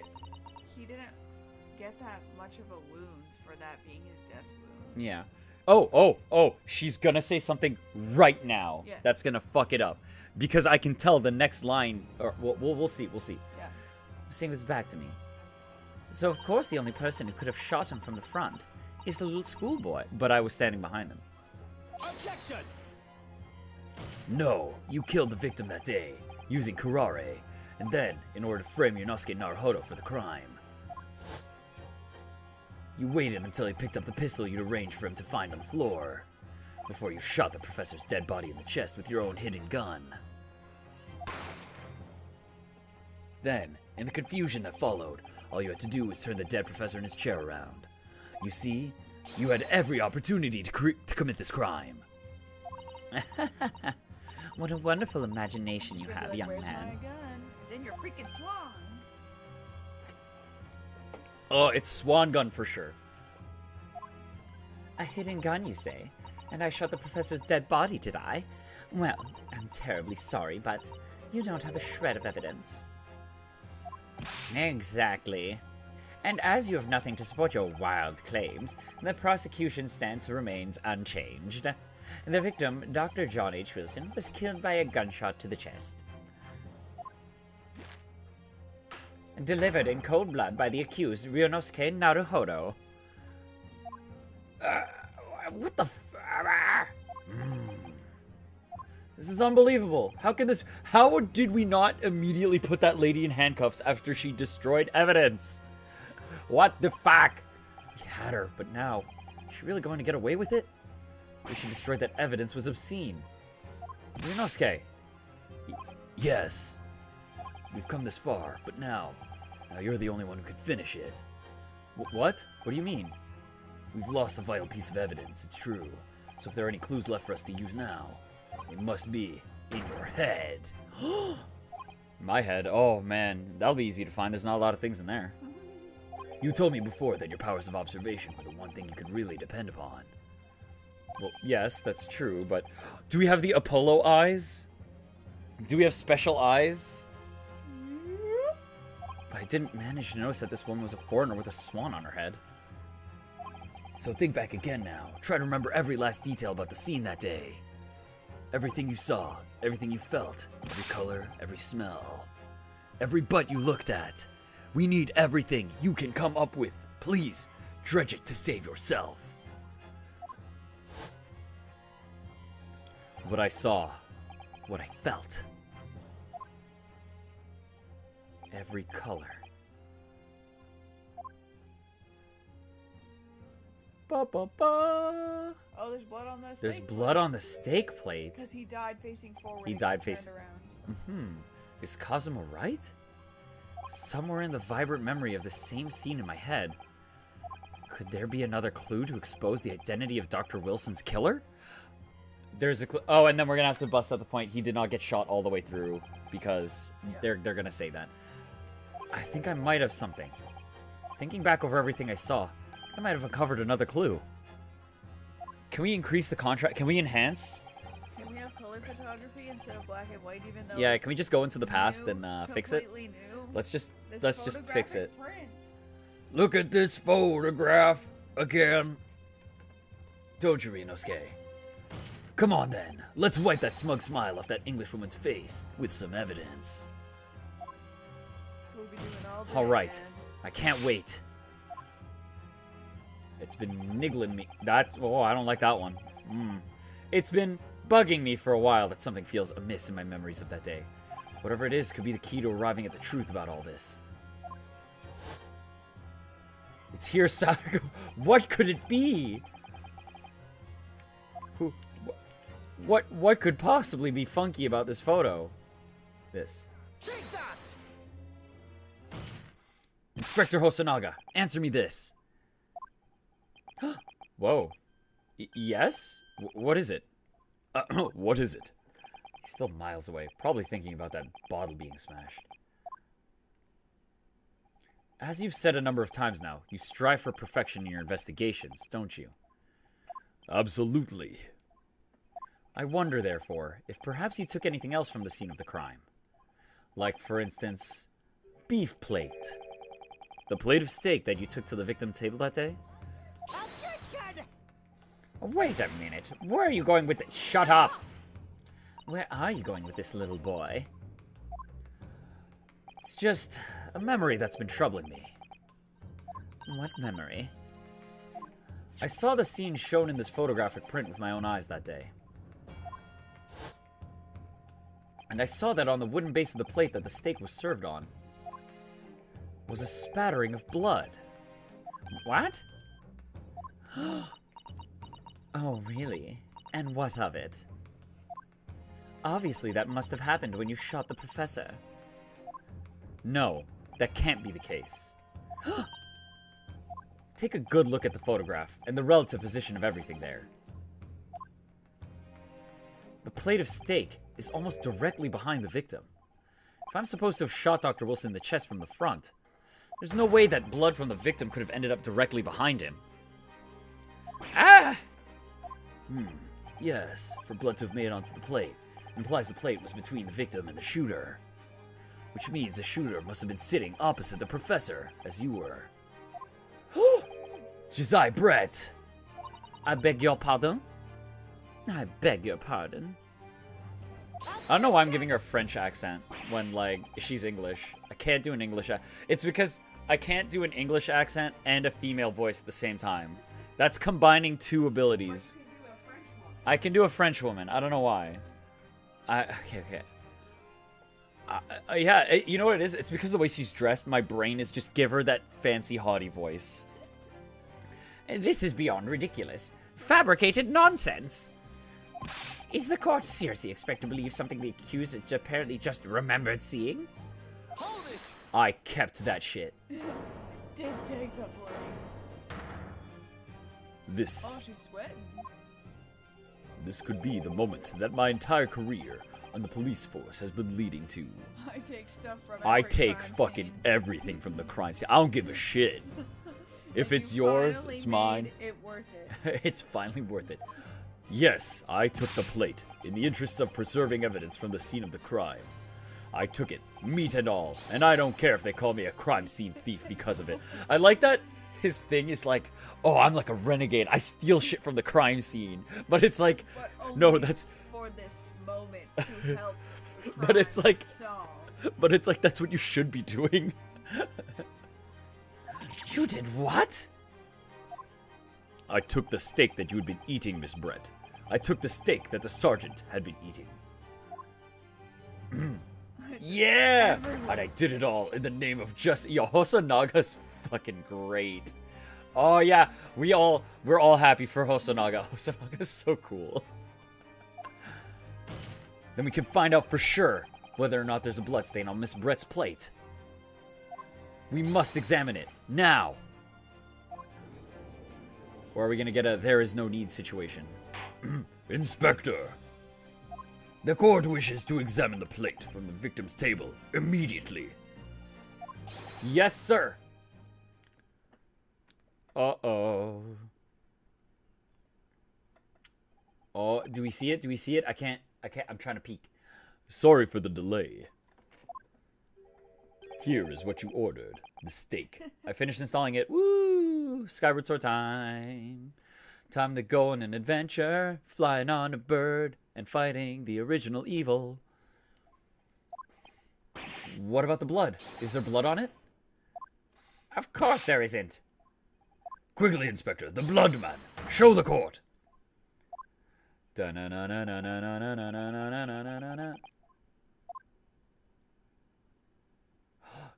he didn't get that much of a wound for that being his death wound. Yeah. Oh, she's gonna say something right now. Yeah. That's gonna fuck it up. Because I can tell the next line, or we'll see. Yeah. Seeing this back to me. So of course the only person who could have shot him from the front is the little schoolboy. But I was standing behind him. Objection! No, you killed the victim that day, using curare, and then, in order to frame Yonosuke Naruhodo for the crime, you waited until he picked up the pistol you'd arranged for him to find on the floor, before you shot the professor's dead body in the chest with your own hidden gun. Then, in the confusion that followed, all you had to do was turn the dead professor in his chair around. You see, you had every opportunity to commit this crime. What a wonderful imagination you She's gonna have, be like, young "Where's man. my gun? It's in your freaking swan." Oh, it's Swan Gun for sure. A hidden gun, you say? And I shot the professor's dead body, did I? Well, I'm terribly sorry, but you don't have a shred of evidence. Exactly. And as you have nothing to support your wild claims, the prosecution's stance remains unchanged. The victim, Dr. John H. Wilson, was killed by a gunshot to the chest. Delivered in cold blood by the accused, Ryunosuke Naruhodo. What the This is unbelievable. How did we not immediately put that lady in handcuffs after she destroyed evidence? What the fuck? We had her, but now, is she really going to get away with it? The way she destroyed that evidence was obscene. Ryunosuke. Yes. We've come this far, but now you're the only one who can finish it. What? What do you mean? We've lost a vital piece of evidence, it's true. So if there are any clues left for us to use now, it must be in your head. My head? Oh man, that'll be easy to find. There's not a lot of things in there. You told me before that your powers of observation were the one thing you could really depend upon. Well, yes, that's true, but do we have the Apollo eyes? Do we have special eyes? But I didn't manage to notice that this woman was a foreigner with a swan on her head. So think back again now. Try to remember every last detail about the scene that day. Everything you saw, everything you felt, every color, every smell, every butt you looked at. We need everything you can come up with. Please, dredge it to save yourself. What I saw, what I felt. Every color. Ba, ba, ba. Oh, there's blood on the steak. There's blood on the steak plate. Because he died facing forward. He and died got turned facing- around. Is Cosmo right? Somewhere in the vibrant memory of the same scene in my head. Could there be another clue to expose the identity of Dr. Wilson's killer? There's a clue. Oh, and then we're gonna have to bust out the point. He did not get shot all the way through because they're gonna say that. I think I might have something. Thinking back over everything I saw, I might have uncovered another clue. Can we increase the contrast? Can we enhance? Can we have color photography instead of black and white, even though? Yeah, it's can we just go into the past new, and fix it? completely new? Let's just This fix it. photographic print. Look at this photograph again. Don't you, Ryunosuke? Come on then, let's wipe that smug smile off that Englishwoman's face with some evidence. We'll be doing all day, All right, man. I can't wait. It's been niggling me. Oh, I don't like that one. It's been bugging me for a while that something feels amiss in my memories of that day. Whatever it is could be the key to arriving at the truth about all this. It's here, Sadako. What could it be? What could possibly be funky about this photo? This. Take that! Inspector Hosonaga, answer me this. Whoa. Yes? What is it? What is it? He's still miles away, probably thinking about that bottle being smashed. As you've said a number of times now, you strive for perfection in your investigations, don't you? Absolutely. I wonder, therefore, if perhaps you took anything else from the scene of the crime. Like, for instance, beef plate. The plate of steak that you took to the victim table that day? Objection! Wait a minute. Where are you going with this? Shut up! Where are you going with this, little boy? It's just a memory that's been troubling me. What memory? I saw the scene shown in this photographic print with my own eyes that day. And I saw that on the wooden base of the plate that the steak was served on was a spattering of blood. What? Oh, really? And what of it? Obviously, that must have happened when you shot the professor. No, that can't be the case. Take a good look at the photograph and the relative position of everything there. The plate of steak is almost directly behind the victim. If I'm supposed to have shot Dr. Wilson in the chest from the front, there's no way that blood from the victim could have ended up directly behind him. Ah! Yes, for blood to have made it onto the plate implies the plate was between the victim and the shooter. which means the shooter must have been sitting opposite the professor, as you were. Josiah Brett! I beg your pardon? I beg your pardon. I don't know why I'm giving her a French accent when, like, she's English. I can't do an English accent. It's because I can't do an English accent and a female voice at the same time. That's combining two abilities. I can do a French woman. I don't know why. Okay. Yeah, you know what it is? It's because of the way she's dressed. My brain is just give her that fancy haughty voice. This is beyond ridiculous. Fabricated nonsense. Is the court seriously expect to believe something the accused apparently just remembered seeing? Hold it! I kept that shit. Did take the blames. This Oh, she's sweating. could be the moment that my entire career on the police force has been leading to. I take stuff from I every take crime fucking scene. everything from the crime scene. I don't give a shit. If it's You yours, finally it's mine. made it worth it. It's finally worth it. Yes, I took the plate in the interests of preserving evidence from the scene of the crime. I took it, meat and all, and I don't care if they call me a crime scene thief because of it. I like that his thing is like, oh, I'm like a renegade. I steal shit from the crime scene. But it's like, But only no, that's... for this moment to help. But it's crime like- solve. But it's like, that's what you should be doing. You did what? I took the steak that you had been eating, Miss Brett. I took the steak that the sergeant had been eating. Yeah! And I did it all in the name of justice. Yo, Hosanaga's fucking great. Oh yeah, we're all happy for Hosonaga. Hosanaga's so cool. Then we can find out for sure whether or not there's a bloodstain on Miss Brett's plate. We must examine it now. Or are we gonna get a there is no need situation? Inspector, the court wishes to examine the plate from the victim's table immediately. Yes, sir. Uh-oh. Oh, do we see it? Do we see it? I can't, I'm trying to peek. Sorry for the delay. Here is what you ordered. The steak. I finished installing it. Woo! Skyward Sword time. Time to go on an adventure. Flying on a bird and fighting the original evil. What about the blood? Is there blood on it? Of course there isn't. Quickly, Inspector. The blood man. Show the court.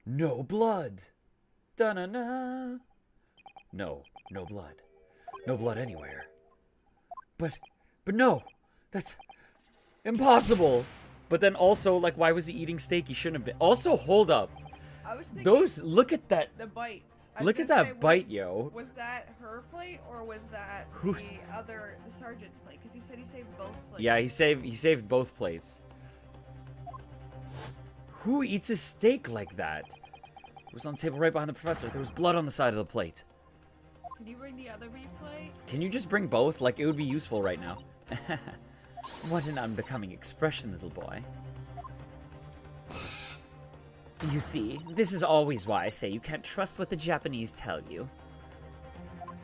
No blood. Da-na-na. No blood. No blood anywhere. But no. That's impossible. But then also, like, why was he eating steak? He shouldn't have been. Also, hold up. I was thinking Those, look at that. the bite. I was Look at gonna that say, bite, yo. Was that her plate or was that Who's- the sergeant's plate? Because he said he saved both plates. Yeah, he saved both plates. Who eats a steak like that? It was on the table right behind the professor. There was blood on the side of the plate. Can you bring the other beef plate? Can you just bring both? Like, it would be useful right now. What an unbecoming expression, little boy. You see, this is always why I say you can't trust what the Japanese tell you.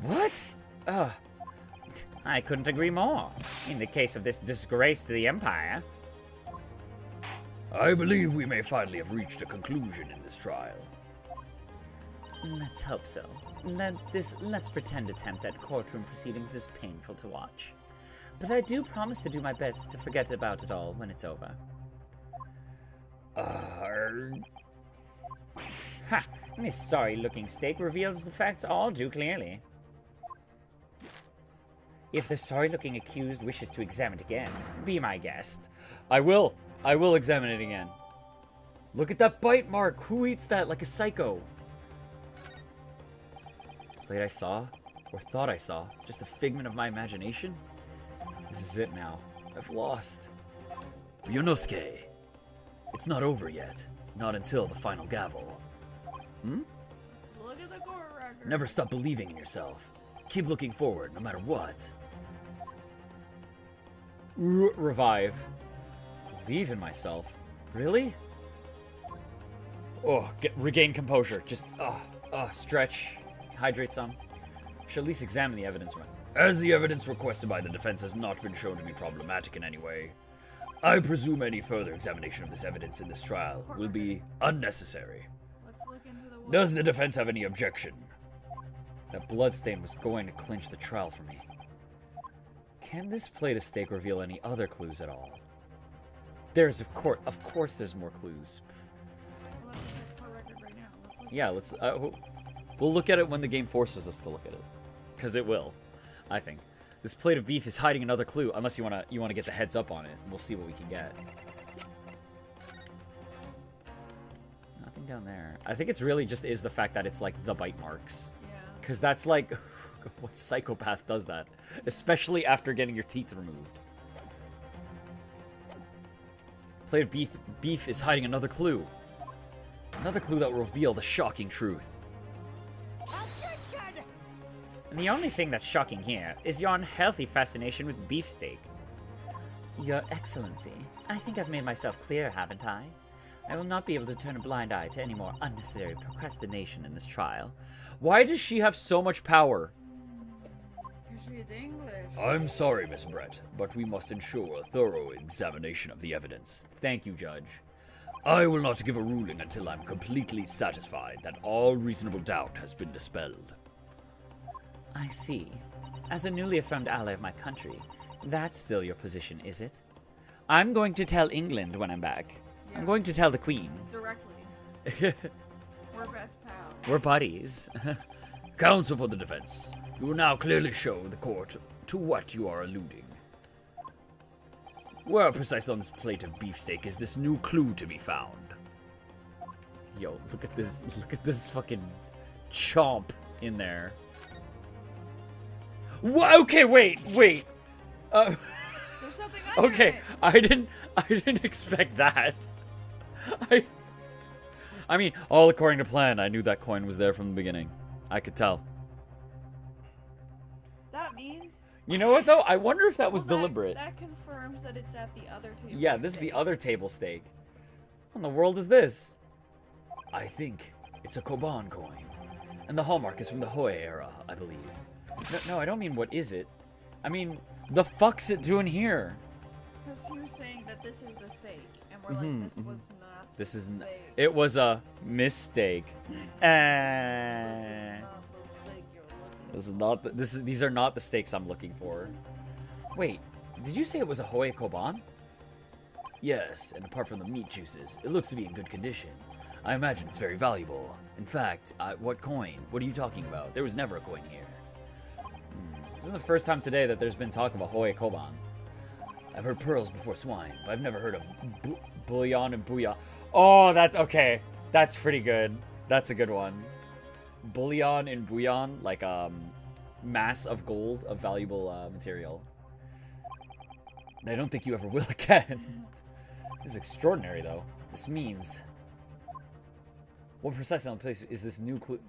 What? I couldn't agree more. In the case of this disgrace to the Empire. I believe we may finally have reached a conclusion in this trial. Let's hope so. Let's pretend attempt at courtroom proceedings is painful to watch. But I do promise to do my best to forget about it all when it's over. Ha! This sorry-looking steak reveals the facts all too clearly. If the sorry-looking accused wishes to examine it again, be my guest. I will examine it again. Look at that bite mark. Who eats that like a psycho? Plate I saw, or thought I saw, just a figment of my imagination? This is it now. I've lost. Ryunosuke, it's not over yet. Not until the final gavel. Look at the gore record. Never stop believing in yourself. Keep looking forward, no matter what. Revive. Believe in myself? Really? Regain composure. Just, stretch. Hydrate some. Should at least examine the evidence. As the evidence requested by the defense has not been shown to be problematic in any way, I presume any further examination of this evidence in this trial will be unnecessary. Let's look into the wood. Does the defense have any objection? That bloodstain was going to clinch the trial for me. Can this plate of steak reveal any other clues at all? There's, of course there's more clues. Well, let's check court record right now. Let's look. Yeah, we'll look at it when the game forces us to look at it. Because it will, I think. This plate of beef is hiding another clue, unless you wanna get the heads up on it. We'll see what we can get. Nothing down there. I think it's really just is the fact that it's like the bite marks. Yeah. Because that's like, what psychopath does that? Especially after getting your teeth removed. Plate of beef is hiding another clue. Another clue that will reveal the shocking truth. Objection! And the only thing that's shocking here is your unhealthy fascination with beefsteak. Your Excellency, I think I've made myself clear, haven't I? I will not be able to turn a blind eye to any more unnecessary procrastination in this trial. Why does she have so much power? Because she's English. I'm sorry, Miss Brett, but we must ensure a thorough examination of the evidence. Thank you, Judge. I will not give a ruling until I'm completely satisfied that all reasonable doubt has been dispelled. I see. As a newly affirmed ally of my country, that's still your position, is it? I'm going to tell England when I'm back. Yeah. I'm going to tell the Queen. Directly. We're best pals. We're buddies. Counsel for the defense, you will now clearly show the court to what you are alluding. Where precisely on this plate of beefsteak is this new clue to be found? Yo, look at this fucking chomp in there. Okay, wait. There's something under Okay, it. I didn't expect that. I mean, all according to plan, I knew that coin was there from the beginning. I could tell. That means. You know what though? I wonder if that was Well, deliberate. That confirms that it's at the other table. Yeah, this is the other table stake. What in the world is this? I think it's a Koban coin. And the hallmark is from the Hoi era, I believe. No, I don't mean what is it. I mean, the fuck's it doing here? Because he was saying that this is the steak, and we're like, this was not. This is steak. it was a mistake. This is not the steak you're looking. These are not the stakes I'm looking for. Wait, did you say it was a Hoi Koban? Yes, and apart from the meat juices, it looks to be in good condition. I imagine it's very valuable. In fact, what coin? What are you talking about? There was never a coin here. This isn't the first time today that there's been talk of a Hoi Koban. I've heard pearls before swine, but I've never heard of bullion and bouillon. Oh, that's okay. That's pretty good. That's a good one. Bullion and bouillon, like mass of gold, of valuable material. And I don't think you ever will again. This is extraordinary, though. This means... What precisely on the place is this new clue?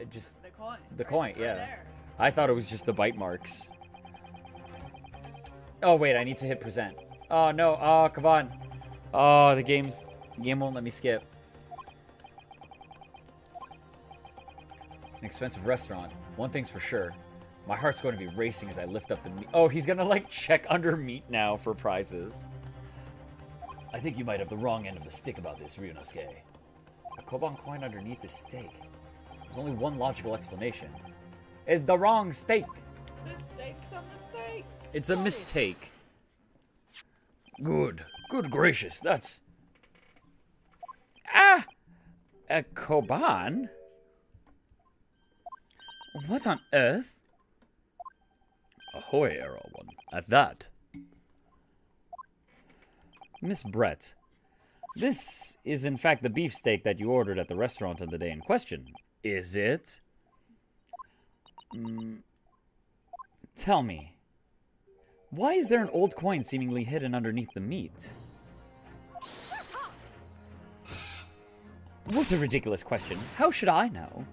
Just The coin. the right- coin, right yeah. there. I thought it was just the bite marks. Oh wait, I need to hit present. Oh no! Oh come on! Oh, the game won't let me skip. An expensive restaurant. One thing's for sure. My heart's going to be racing as I lift up the meat. Oh, he's gonna like check under meat now for prizes. I think you might have the wrong end of the stick about this, Ryunosuke. A Koban coin underneath the steak. There's only one logical explanation. It's the wrong steak. This steak's a mistake. It's a mistake. Good gracious, that's... Ah! A Koban? What on earth? A Hoi era one, at that. Miss Brett, this is in fact the beefsteak that you ordered at the restaurant on the day in question. Is it? Tell me, why is there an old coin seemingly hidden underneath the meat? What a ridiculous question. How should I know?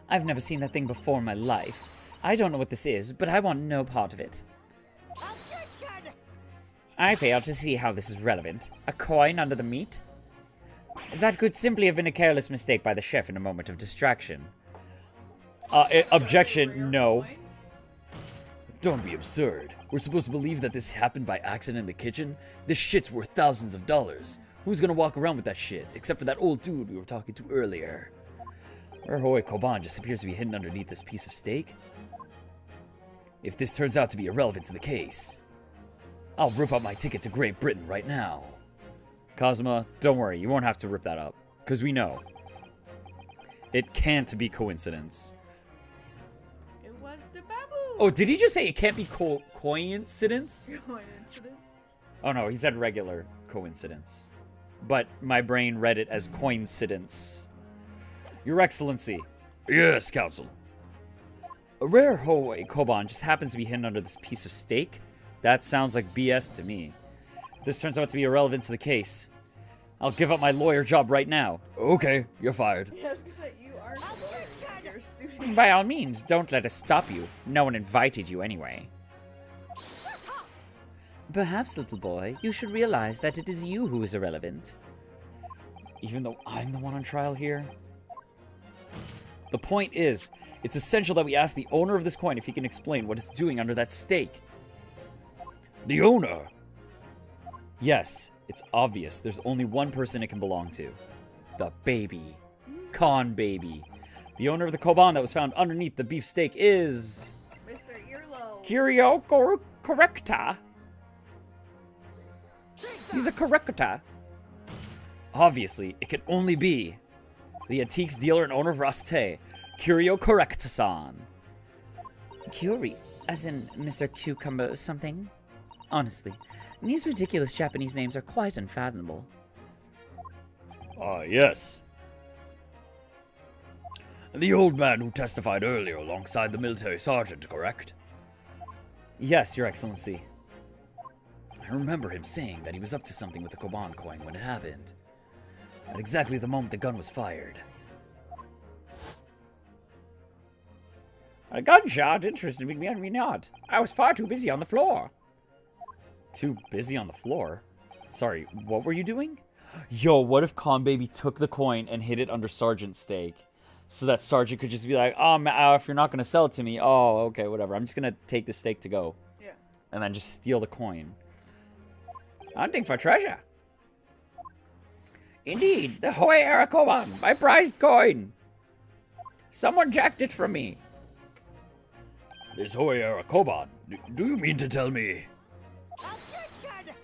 I've never seen that thing before in my life. I don't know what this is, but I want no part of it. Objection! I fail to see how this is relevant. A coin under the meat? That could simply have been a careless mistake by the chef in a moment of distraction. Objection, no. Coin? Don't be absurd. We're supposed to believe that this happened by accident in the kitchen? This shit's worth thousands of dollars. Who's gonna walk around with that shit? Except for that old dude we were talking to earlier. Erhoe Koban just appears to be hidden underneath this piece of steak. If this turns out to be irrelevant to the case, I'll rip up my ticket to Great Britain right now. Cosma, don't worry, you won't have to rip that up. Because we know. It can't be coincidence. It was the baboon. Oh, did he just say it can't be coincidence? Coincidence. Oh no, he said regular coincidence. But my brain read it as coincidence. Your Excellency. Yes, Counsel. A rare Hoei Koban just happens to be hidden under this piece of steak? That sounds like BS to me. If this turns out to be irrelevant to the case, I'll give up my lawyer job right now. Okay, you're fired. Yeah, I was gonna say, you aren't a lawyer, you're a student. By all means, don't let us stop you. No one invited you anyway. Perhaps, little boy, you should realize that it is you who is irrelevant. Even though I'm the one on trial here? The point is, it's essential that we ask the owner of this coin if he can explain what it's doing under that steak. The owner? Yes, it's obvious. There's only one person it can belong to. The baby. Con baby. The owner of the Koban that was found underneath the beef steak is... Mr. Earlobe. Curio correcta. He's a correcta. Obviously, it can only be the antiques dealer and owner of Rasate, Curio Correctasan. Curie, as in Mr. Cucumber something? Honestly, these ridiculous Japanese names are quite unfathomable. Ah, yes. The old man who testified earlier alongside the military sergeant, correct? Yes, Your Excellency. I remember him saying that he was up to something with the Koban coin when it happened. At exactly the moment the gun was fired. A gunshot interested me not. I was far too busy on the floor. Too busy on the floor? Sorry, what were you doing? Yo, what if Con Baby took the coin and hid it under Sergeant's steak? So that Sergeant could just be like, oh, if you're not going to sell it to me, oh, okay, whatever. I'm just going to take the steak to go. Yeah. And then just steal the coin. Hunting for treasure. Indeed, the Hoei Arakoban, my prized coin. Someone jacked it from me. This Hoei Arakoban, do you mean to tell me? Objection!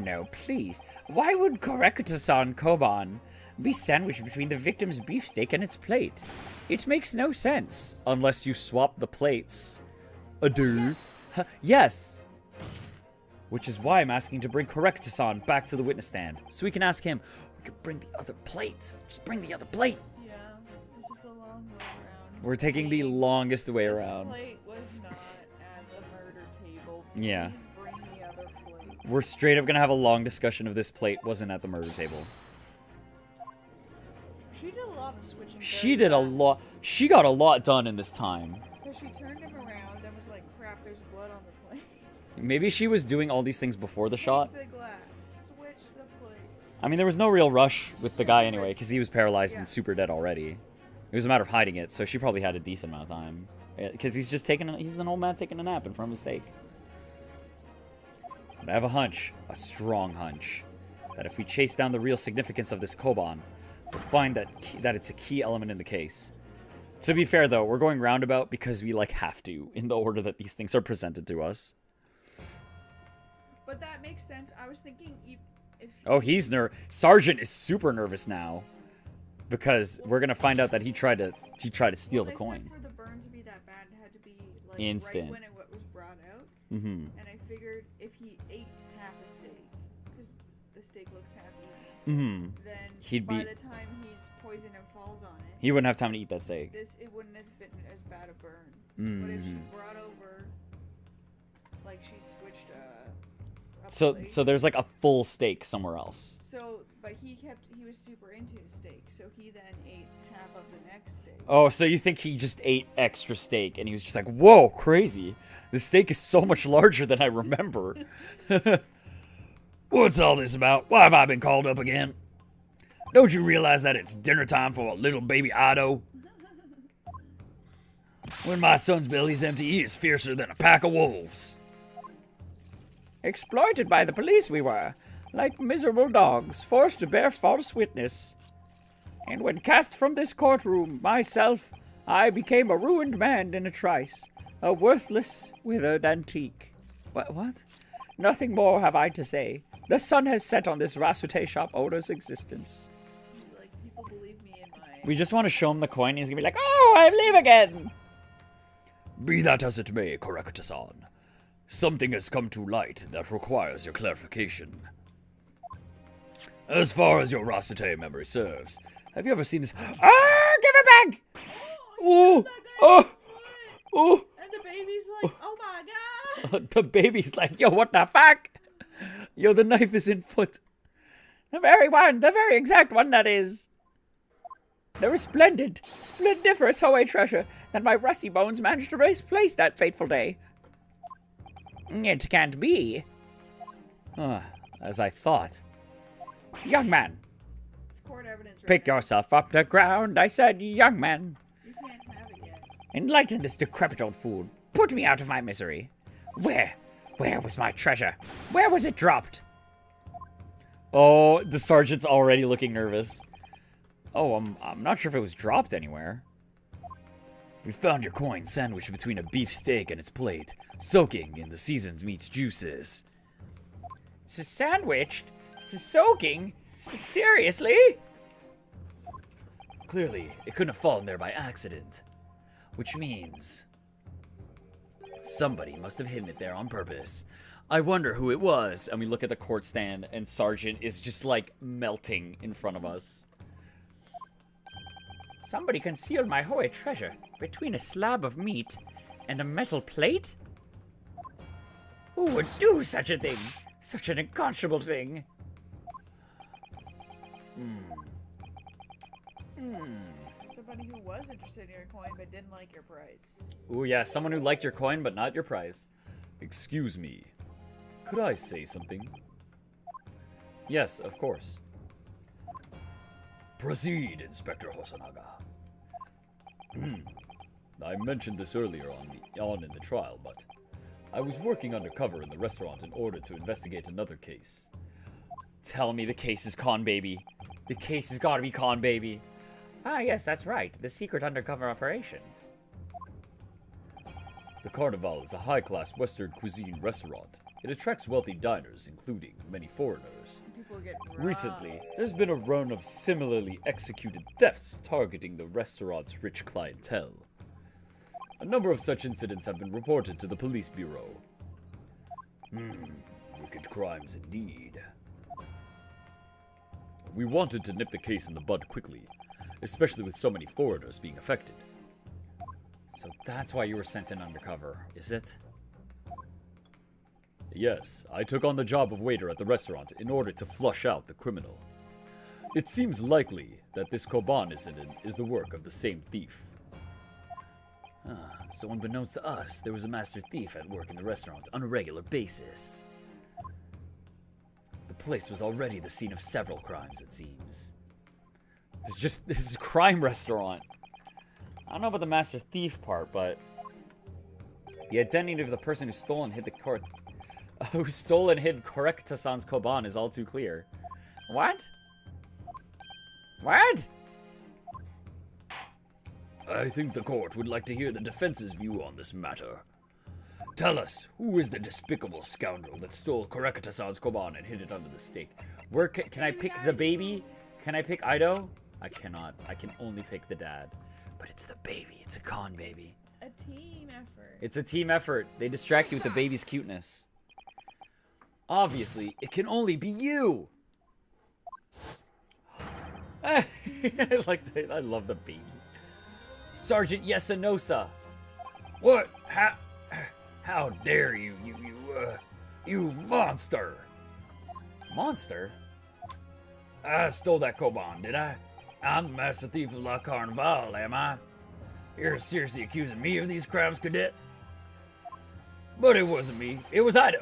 No, please. Why would Correctasan Koban be sandwiched between the victim's beefsteak and its plate? It makes no sense. Unless you swap the plates. Adieu. Yes. Which is why I'm asking to bring Correctasan back to the witness stand. So we can ask him, we could bring the other plate. Just bring the other plate. Yeah, it's just a long way around. We're taking the longest way around. This plate was not at the murder table. Yeah. Please bring the other plate. We're straight up gonna have a long discussion of this plate wasn't at the murder table. She did a lot of switching. She did a lot. She got a lot done in this time. Because she turned him around and was like, crap, there's blood on the plate. Maybe she was doing all these things before the shot. Take the glass. Switch the plate. I mean, there was no real rush with the guy anyway, because he was paralyzed Yeah. and super dead already. It was a matter of hiding it, so she probably had a decent amount of time. Because he's just he's an old man taking a nap in front of a steak. But I have a hunch, a strong hunch, that if we chase down the real significance of this Koban, we'll find that it's a key element in the case. To be fair, though, we're going roundabout because we, have to, in the order that these things are presented to us. But that makes sense. I was thinking if Oh, he's Sergeant is super nervous now. Because we're gonna find out that he tried to steal the they coin. said for the burn to be that bad, it had to be like Instant. right when it was brought out. Mm-hmm. And I figured if he ate half a steak, because the steak looks happy, Mm-hmm. then He'd by be- the time he's poisoned and falls on it, He wouldn't have time to eat that steak. it wouldn't have been as bad a burn. But if she Mm-hmm. brought over, like she switched a So plate. there's a full steak somewhere else. So, but he was super into his steak, so he then ate half of the next steak. Oh, so you think he just ate extra steak and he was just like, whoa, crazy. The steak is so much larger than I remember. What's all this about? Why have I been called up again? Don't you realize that it's dinner time for a little baby Ido? When my son's belly's empty, he is fiercer than a pack of wolves. Exploited by the police we were, like miserable dogs, forced to bear false witness. And when cast from this courtroom, myself, I became a ruined man in a trice, a worthless, withered antique. What? Nothing more have I to say. The sun has set on this Rasute shop owner's existence. Like, people believe me in my... We just want to show him the coin. He's gonna be like, oh, I live again. Be that as it may, Korekata-san. Something has come to light that requires your clarification. As far as your Rasute memory serves, have you ever seen this? Ah, give it back! Oh, Oh. and the baby's like, oh my god! The baby's like, yo, what the fuck? Yo, the knife is in foot. The very one, the very exact one that is. The resplendent, splendiferous Hoei treasure that my rusty bones managed to misplace that fateful day. It can't be. As I thought. Young man, Court evidence right pick now. yourself up the ground, I said, young man. You can't have it yet. Enlighten this decrepit old fool. Put me out of my misery. Where was my treasure? Where was it dropped? Oh, the sergeant's already looking nervous. Oh, I'm not sure if it was dropped anywhere. We found your coin sandwiched between a beef steak and its plate, soaking in the seasoned meat's juices. Sandwiched? Soaking? Seriously? Clearly, it couldn't have fallen there by accident. Which means... somebody must have hidden it there on purpose. I wonder who it was. And we look at the court stand, and Sergeant is just like melting in front of us. Somebody concealed my Hoei treasure between a slab of meat and a metal plate? Who would do such a thing? Such an unconscionable thing? Somebody who was interested in your coin but didn't like your price. Ooh, yeah, someone who liked your coin, but not your prize. Excuse me. Could I say something? Yes, of course. Proceed, Inspector Hosonaga. I mentioned this earlier on in the trial, but I was working undercover in the restaurant in order to investigate another case. Tell me the case is Con Baby. The case has got to be Con Baby. Ah, yes, that's right. The secret undercover operation. The Carnival is a high-class Western cuisine restaurant. It attracts wealthy diners, including many foreigners. People get Recently, there's been a run of similarly executed thefts targeting the restaurant's rich clientele. A number of such incidents have been reported to the police bureau. Wicked crimes indeed. We wanted to nip the case in the bud quickly, especially with so many foreigners being affected. So that's why you were sent in undercover, is it? Yes, I took on the job of waiter at the restaurant in order to flush out the criminal. It seems likely that this Koban incident is the work of the same thief. So unbeknownst to us, there was a master thief at work in the restaurant on a regular basis. The place was already the scene of several crimes, it seems. This is a crime restaurant. I don't know about the master thief part, but the identity of the person who stole and hid Korekata-san's Koban is all too clear. What? What? I think the court would like to hear the defense's view on this matter. Tell us, who is the despicable scoundrel that stole Korekata-san's Koban and hid it under the steak? Where can I pick the baby? Can I pick Ido? I cannot. I can only pick the dad. But it's the baby. It's a Con Baby. a team effort. It's a team effort. They distract you with the baby's cuteness. Obviously, it can only be you. I love the baby. Sergeant Yesanosa. What? How dare you, you monster! Monster? I stole that Koban, did I? I'm the master thief of La Carnival, am I? You're seriously accusing me of these crimes, cadet? But it wasn't me. It was Ido.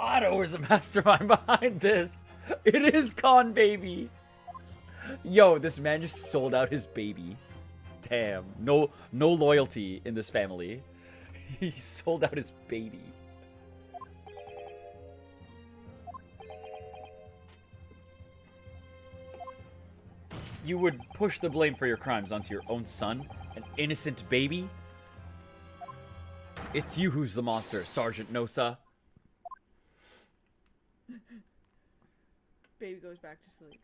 Otto is the mastermind behind this. It is Con Baby. Yo, this man just sold out his baby. Damn. No loyalty in this family. He sold out his baby. You would push the blame for your crimes onto your own son, an innocent baby? It's you who's the monster, Sergeant Nosa. Baby goes back to sleep.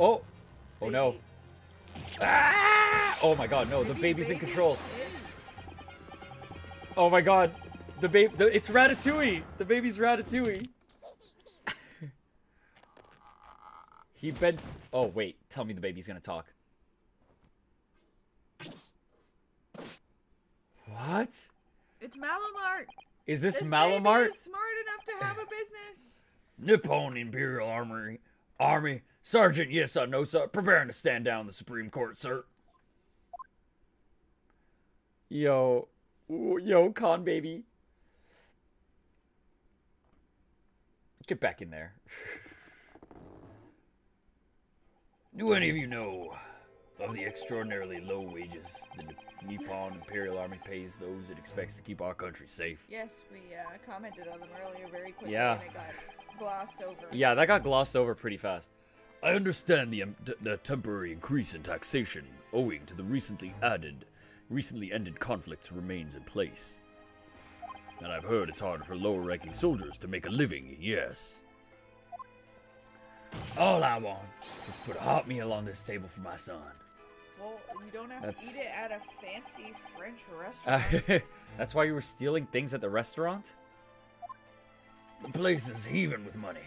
Oh Baby. no. Ah! Oh my god, no, the baby's in control. Oh my god. It's Ratatouille. The baby's Ratatouille. He bends. Oh wait, tell me the baby's gonna talk. What? It's Malamart. Is this This Malamart? baby is smart enough to have a business. Nippon Imperial Army, Sergeant Yesa Nosa, preparing to stand down the Supreme Court, sir. Yo, Con Baby. Get back in there. Do any of you know of the extraordinarily low wages the Nippon Imperial Army pays those it expects to keep our country safe? Yes, we commented on them earlier very quickly, Yeah. and it got glossed over. Yeah, that got glossed over pretty fast. I understand the temporary increase in taxation owing to the recently ended conflicts remains in place. And I've heard it's hard for lower-ranking soldiers to make a living, yes. All I want is to put a hot meal on this table for my son. Well, you don't have That's- to eat it at a fancy French restaurant. That's why you were stealing things at the restaurant? The place is heaving with money.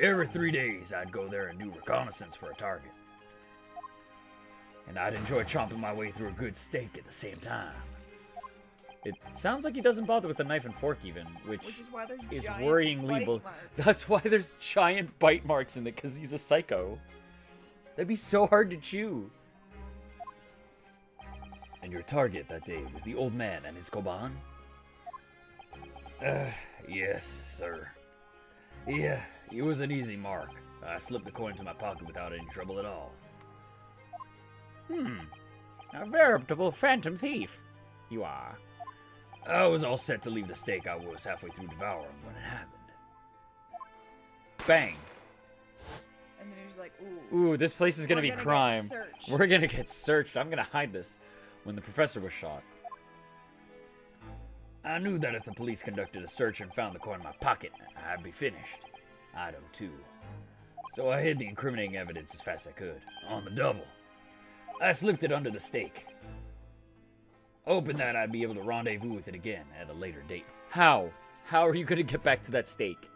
Every 3 days, I'd go there and do reconnaissance for a target. And I'd enjoy chomping my way through a good steak at the same time. It sounds like he doesn't bother with a knife and fork even, which Which is why there's is giant worryingly bite marks. That's why there's giant bite marks in it, because he's a psycho. That'd be so hard to chew. And your target that day was the old man and his koban? Yes, sir. Yeah, it was an easy mark. I slipped the coin into my pocket without any trouble at all. A veritable phantom thief. You are. I was all set to leave the steak I was halfway through devouring when it happened. Bang. And then he's like, ooh. Ooh, this place is gonna We're be gonna get crime. searched. We're gonna get searched. I'm gonna hide this. When the professor was shot. I knew that if the police conducted a search and found the coin in my pocket, I'd be finished. I'd owe too. So I hid the incriminating evidence as fast as I could, on the double. I slipped it under the steak, hoping that I'd be able to rendezvous with it again at a later date. How? How are you gonna get back to that steak?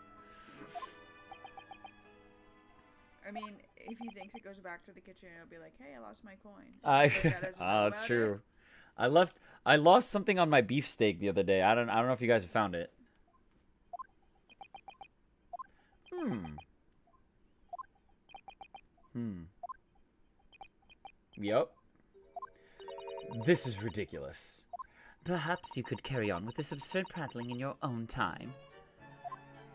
I mean, if he thinks it goes back to the kitchen, it'll be like, hey, I lost my coin. I But that doesn't know that's about true. it. I lost something on my beefsteak the other day. I don't know if you guys have found it. Yup. This is ridiculous. Perhaps you could carry on with this absurd prattling in your own time.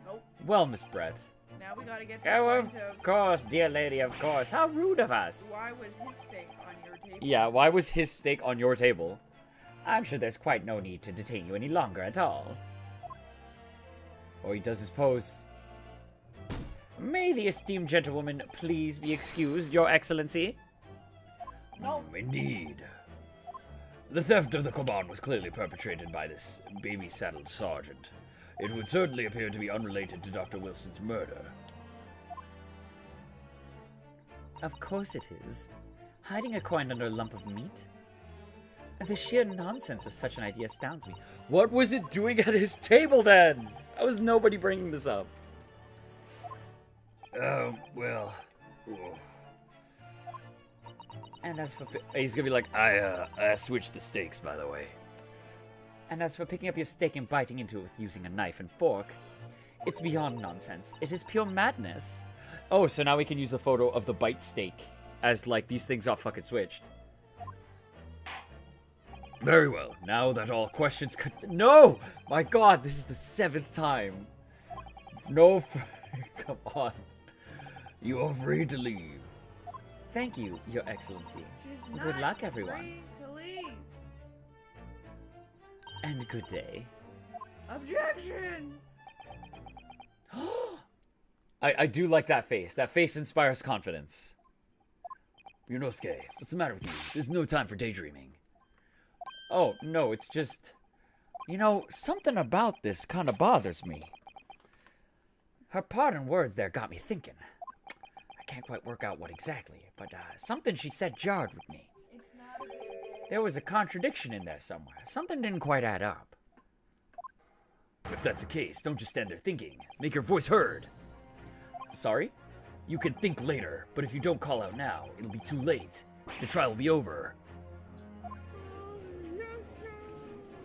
Nope. Well, Miss Brett. Now we gotta get to Oh, the of point of course, dear lady, of course. How rude of us. why was his steak on your table? Yeah, why was his steak on your table? I'm sure there's quite no need to detain you any longer at all. Or he does his pose. May the esteemed gentlewoman please be excused, your excellency? No. Indeed. The theft of the koban was clearly perpetrated by this baby-saddled sergeant. It would certainly appear to be unrelated to Dr. Wilson's murder. Of course it is. Hiding a coin under a lump of meat? The sheer nonsense of such an idea astounds me. What was it doing at his table then? How was nobody bringing this up? Well... And as for He's gonna be like, I switched the steaks, by the way. picking up your steak and biting into it with using a knife and fork, it's beyond nonsense. It is pure madness. oh, so now we can use the photo of the bite steak as like these things got fucking switched. Very well. Now that all questions could... No! My god, this is the 7th time. No, come on. You are free to leave. Thank you, Your Excellency. She's Good not luck, everyone. free to leave. And good day. Objection! I do like that face. That face inspires confidence. Yunosuke, what's the matter with you? There's no time for daydreaming. Oh, no, it's just... You know, something about this kind of bothers me. Her parting words there got me thinking. I can't quite work out what exactly, but something she said jarred with me. There was a contradiction in there somewhere. Something didn't quite add up. If that's the case, don't just stand there thinking. Make your voice heard. Sorry? You can think later, but if you don't call out now, it'll be too late. The trial will be over.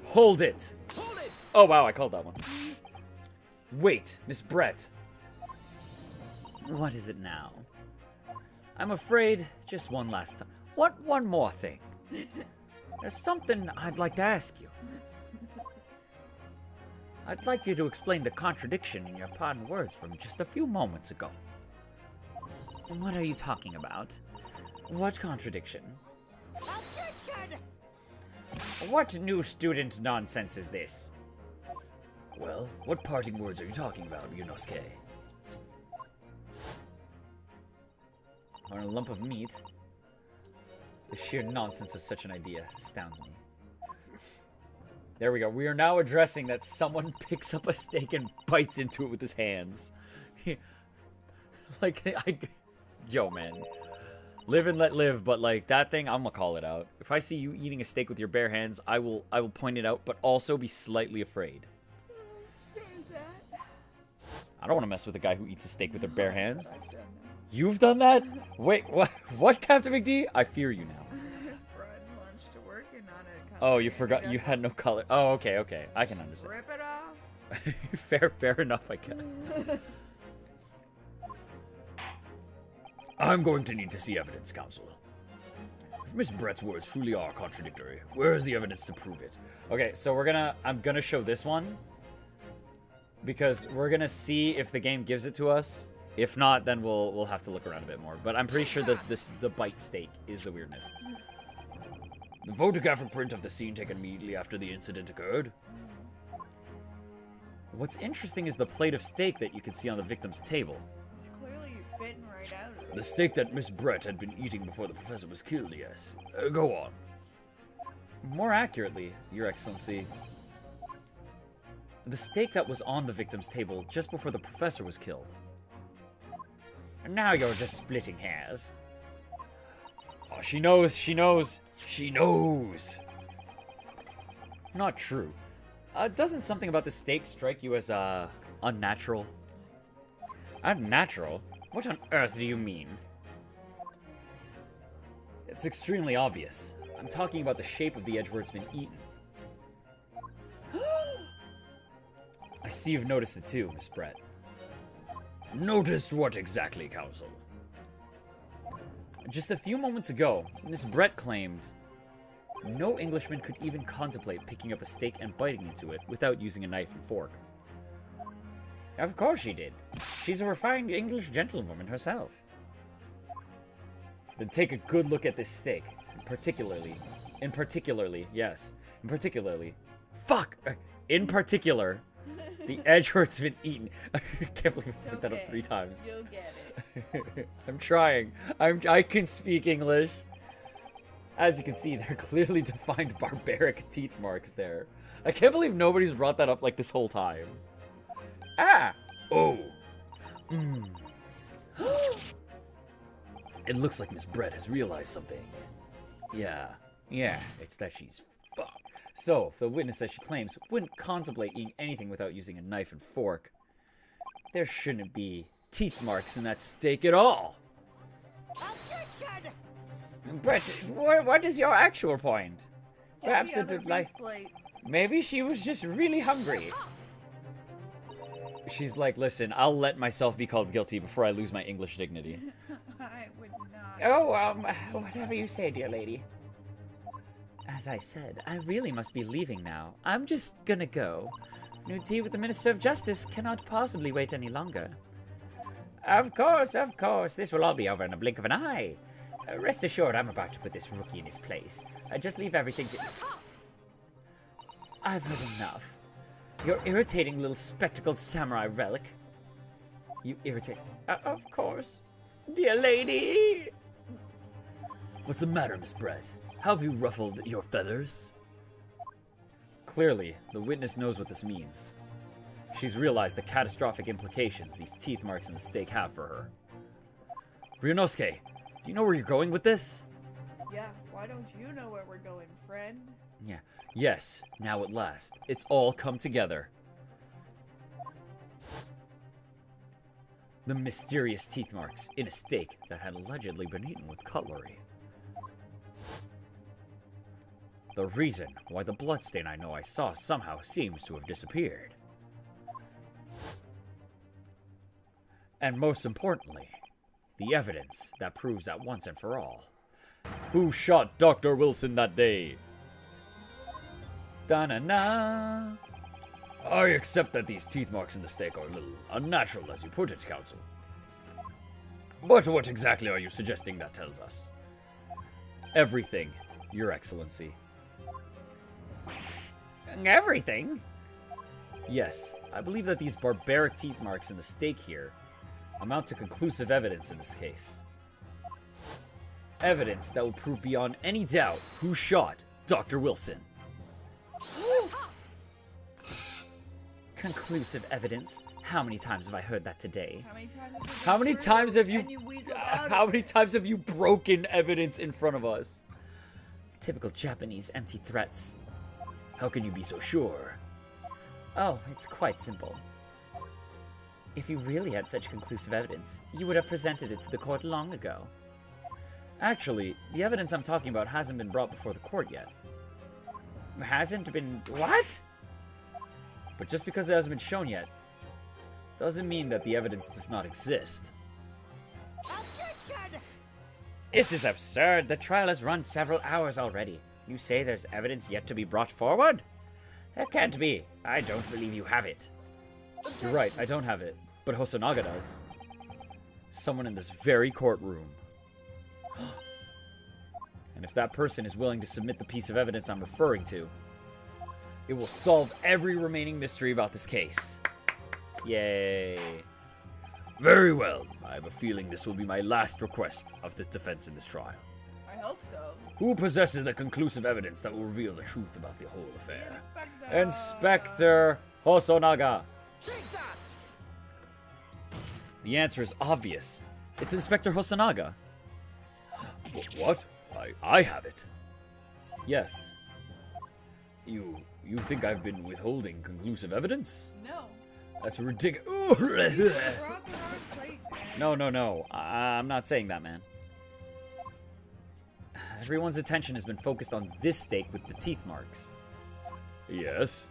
Hold it! Hold it! Oh, wow, I called that one. Wait, Miss Brett. What is it now? I'm afraid just one last time. One more thing. There's something I'd like to ask you. I'd like you to explain the contradiction in your parting words from just a few moments ago. What are you talking about? What contradiction? What new student nonsense is this? Well, what parting words are you talking about, Yunosuke? On a lump of meat. The sheer nonsense of such an idea astounds me. There we go. We are now addressing that someone picks up a steak and bites into it with his hands. Yo, man. Live and let live, but like that thing, I'm gonna call it out. If I see you eating a steak with your bare hands, I will point it out, but also be slightly afraid. I don't want to mess with a guy who eats a steak with their bare hands. You've done that? Wait, what? What, Captain McD? I fear you now. Oh, you forgot you had no color. Oh, okay. I can understand. Rip it off. Fair enough, I can. I'm going to need to see evidence, Counsel. If Miss Brett's words truly are contradictory, where is the evidence to prove it? Okay, so I'm gonna show this one. Because we're gonna see if the game gives it to us. If not, then we'll have to look around a bit more. But I'm pretty sure the bite steak is the weirdness. The photographic print of the scene taken immediately after the incident occurred. What's interesting is the plate of steak that you can see on the victim's table. It's clearly bitten right out of it. The steak that Miss Brett had been eating before the professor was killed, yes. Go on. More accurately, Your Excellency, the steak that was on the victim's table just before the professor was killed. Now you're just splitting hairs. Oh, she knows. She knows! Not true. Doesn't something about the steak strike you as, unnatural? Unnatural? What on earth do you mean? It's extremely obvious. I'm talking about the shape of the edge where it's been eaten. I see you've noticed it too, Miss Brett. Noticed what exactly, Counsel? Just a few moments ago, Miss Brett claimed no Englishman could even contemplate picking up a steak and biting into it without using a knife and fork. Of course she did. She's a refined English gentlewoman herself. Then take a good look at this steak, in particular, the edge where it's been eaten. I can't believe I put that up 3 times. You'll get it. I'm trying. I can speak English. As you can see, there are clearly defined barbaric teeth marks there. I can't believe nobody's brought that up like this whole time. Ah! Oh! It looks like Miss Brett has realized something. Yeah, it's that she's fucked. So, if the witness, as she claims, wouldn't contemplate eating anything without using a knife and fork, there shouldn't be teeth marks in that steak at all. But what is your actual point? Perhaps the other plate. maybe she was just really hungry. She's like, listen, I'll let myself be called guilty before I lose my English dignity. I would not. Oh, whatever you say, dear lady. As I said, I really must be leaving now. I'm just gonna go. New tea with the Minister of Justice cannot possibly wait any longer. Of course, of course. This will all be over in a blink of an eye. Rest assured, I'm about to put this rookie in his place. Just leave everything to... I've heard enough. Your irritating little spectacled samurai relic. You irritate... Of course. Dear lady! What's the matter, Miss Brett? How have you ruffled your feathers? Clearly, the witness knows what this means. She's realized the catastrophic implications these teeth marks in the stake have for her. Ryunosuke, do you know where you're going with this? Yeah, why don't you know where we're going, friend? Yeah. Yes, now at last. It's all come together. The mysterious teeth marks in a steak that had allegedly been eaten with cutlery. The reason why the bloodstain I know I saw somehow seems to have disappeared. And most importantly, the evidence that proves at once and for all who shot Dr. Wilson that day. Da-na-na. I accept that these teeth marks in the steak are a little unnatural, as you put it, Counsel. But what exactly are you suggesting that tells us? Everything, Your Excellency. Everything? Yes, I believe that these barbaric teeth marks in the steak here amount to conclusive evidence in this case. Evidence that will prove beyond any doubt who shot Dr. Wilson. Conclusive evidence? How many times have I heard that today? How many times have you How many times have you broken evidence in front of us? Typical Japanese empty threats. How can you be so sure? Oh, it's quite simple. If you really had such conclusive evidence, you would have presented it to the court long ago. Actually, the evidence I'm talking about hasn't been brought before the court yet. Hasn't been... What? But just because it hasn't been shown yet, doesn't mean that the evidence does not exist. This is absurd. The trial has run several hours already. You say there's evidence yet to be brought forward? That can't be. I don't believe you have it. You're right, I don't have it, but Hosonaga does. Someone in this very courtroom. And if that person is willing to submit the piece of evidence I'm referring to, it will solve every remaining mystery about this case. Yay. Very well. I have a feeling this will be my last request of the defense in this trial. I hope so. Who possesses the conclusive evidence that will reveal the truth about the whole affair? Inspector! Inspector Hosonaga. Take that! The answer is obvious. It's Inspector Hosonaga. What? I have it. Yes. You think I've been withholding conclusive evidence? No. That's ridiculous. Rock on our plate, man. No. I'm not saying that, man. Everyone's attention has been focused on this steak with the teeth marks. Yes.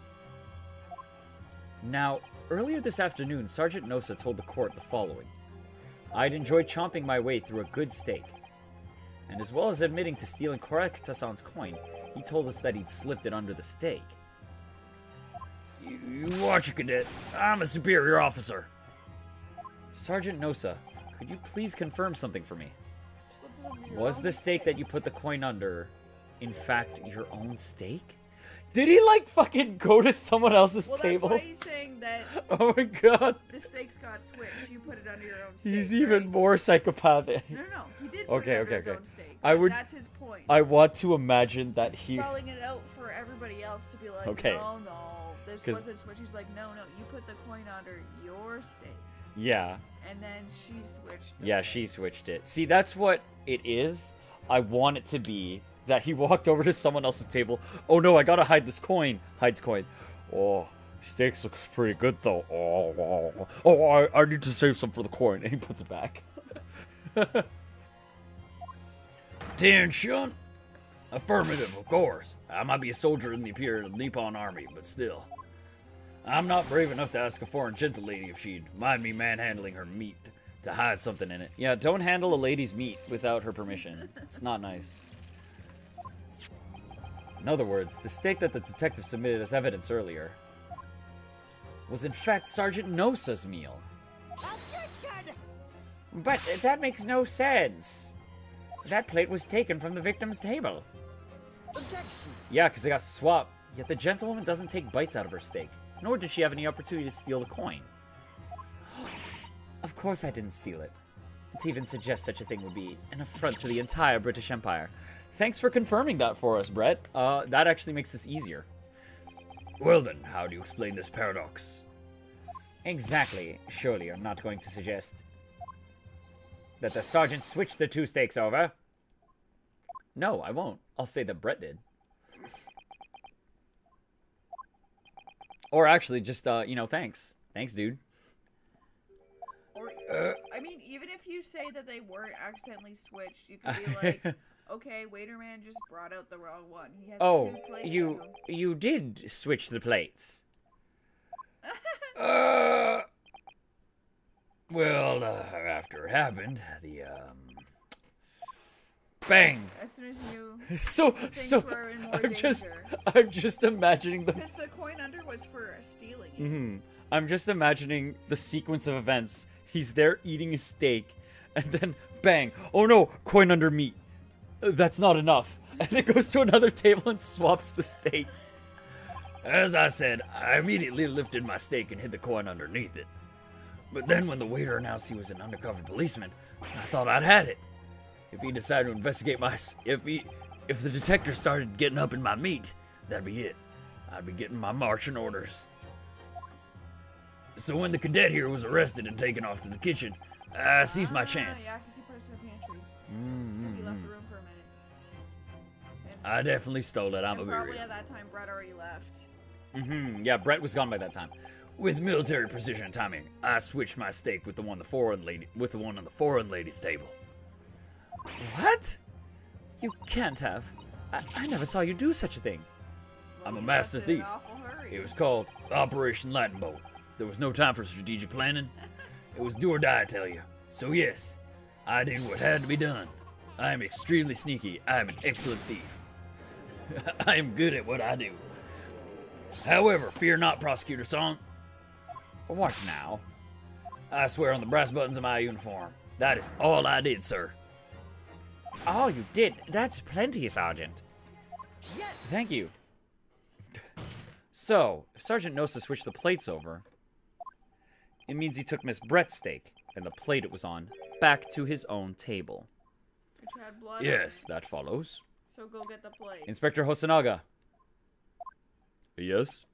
Now, earlier this afternoon, Sergeant Nosa told the court the following. I'd enjoy chomping my way through a good steak. And as well as admitting to stealing Korekita-san's coin, he told us that he'd slipped it under the steak. You watch it, Cadet. I'm a superior officer. Sergeant Nosa, could you please confirm something for me? Was the steak that you put the coin under, in fact, your own steak? Did he, like, fucking go to someone else's table? That's why he's saying that Oh my god. the stakes got switched. You put it under your own steak. He's even right? more psychopathic. No. He did put Okay, it under okay. his own steak. I would- That's his point. I want to imagine that he... Spelling it out for everybody else to be like, Okay. no, this 'Cause- wasn't switched. He's like, no, you put the coin under your steak. Yeah. And then she switched it. Yeah, she switched it. See, that's what it is. I want it to be that he walked over to someone else's table. Oh no, I gotta hide this coin. Hides coin. Oh, steaks looks pretty good though. I need to save some for the coin. And he puts it back. Attention! Affirmative, of course. I might be a soldier in the Imperial Nippon Army, but still. I'm not brave enough to ask a foreign gentle lady if she'd mind me manhandling her meat to hide something in it. Yeah, don't handle a lady's meat without her permission. It's not nice. In other words, the steak that the detective submitted as evidence earlier was in fact Sergeant Nosa's meal. But that makes no sense. That plate was taken from the victim's table. Yeah, because they got swapped. Yet the gentlewoman doesn't take bites out of her steak, nor did she have any opportunity to steal the coin. Of course I didn't steal it. To even suggest such a thing would be an affront to the entire British Empire. Thanks for confirming that for us, Brett. That actually makes this easier. Well then, how do you explain this paradox? Exactly. Surely you're not going to suggest that the sergeant switched the two steaks over? No, I won't. I'll say that Brett did. Or actually, just, thanks. Thanks, dude. Or, I mean, even if you say that they weren't accidentally switched, you could be like, okay, waiter man just brought out the wrong one. He had Oh, two plates. you did switch the plates. Well, after it happened, bang! As soon as you So things were in more I'm just imagining the because the coin under was for stealing it. I'm just imagining the sequence of events. He's there eating his steak, and then bang! Oh no, coin under meat. That's not enough. And it goes to another table and swaps the steaks. As I said, I immediately lifted my steak and hid the coin underneath it. But then when the waiter announced he was an undercover policeman, I thought I'd had it. If he decided to investigate if the detector started getting up in my meat, that'd be it. I'd be getting my marching orders. So when the cadet here was arrested and taken off to the kitchen, I seized my chance. Yeah, because he put us in a pantry. So he left the room for a minute. And, I definitely stole it, I'm a and probably real. at that time, Brett already left. Yeah, Brett was gone by that time. With military precision and timing, I switched my steak with the one on the foreign lady's table. What? You can't have. I never saw you do such a thing. I'm a He master left in an thief. awful hurry. It was called Operation Lightning Bolt. There was no time for strategic planning. It was do or die, I tell you. So yes, I did what had to be done. I am extremely sneaky. I am an excellent thief. I am good at what I do. However, fear not, Prosecutor Son. What now? I swear on the brass buttons of my uniform. That is all I did, sir. Oh, you did. That's plenty, Sergeant. Thank you. So, if Sergeant Nosa switched the plates over, it means he took Miss Brett's steak and the plate it was on back to his own table. Which had blood on Yes, it. that follows. So go get the plate. Inspector Hosonaga. Yes?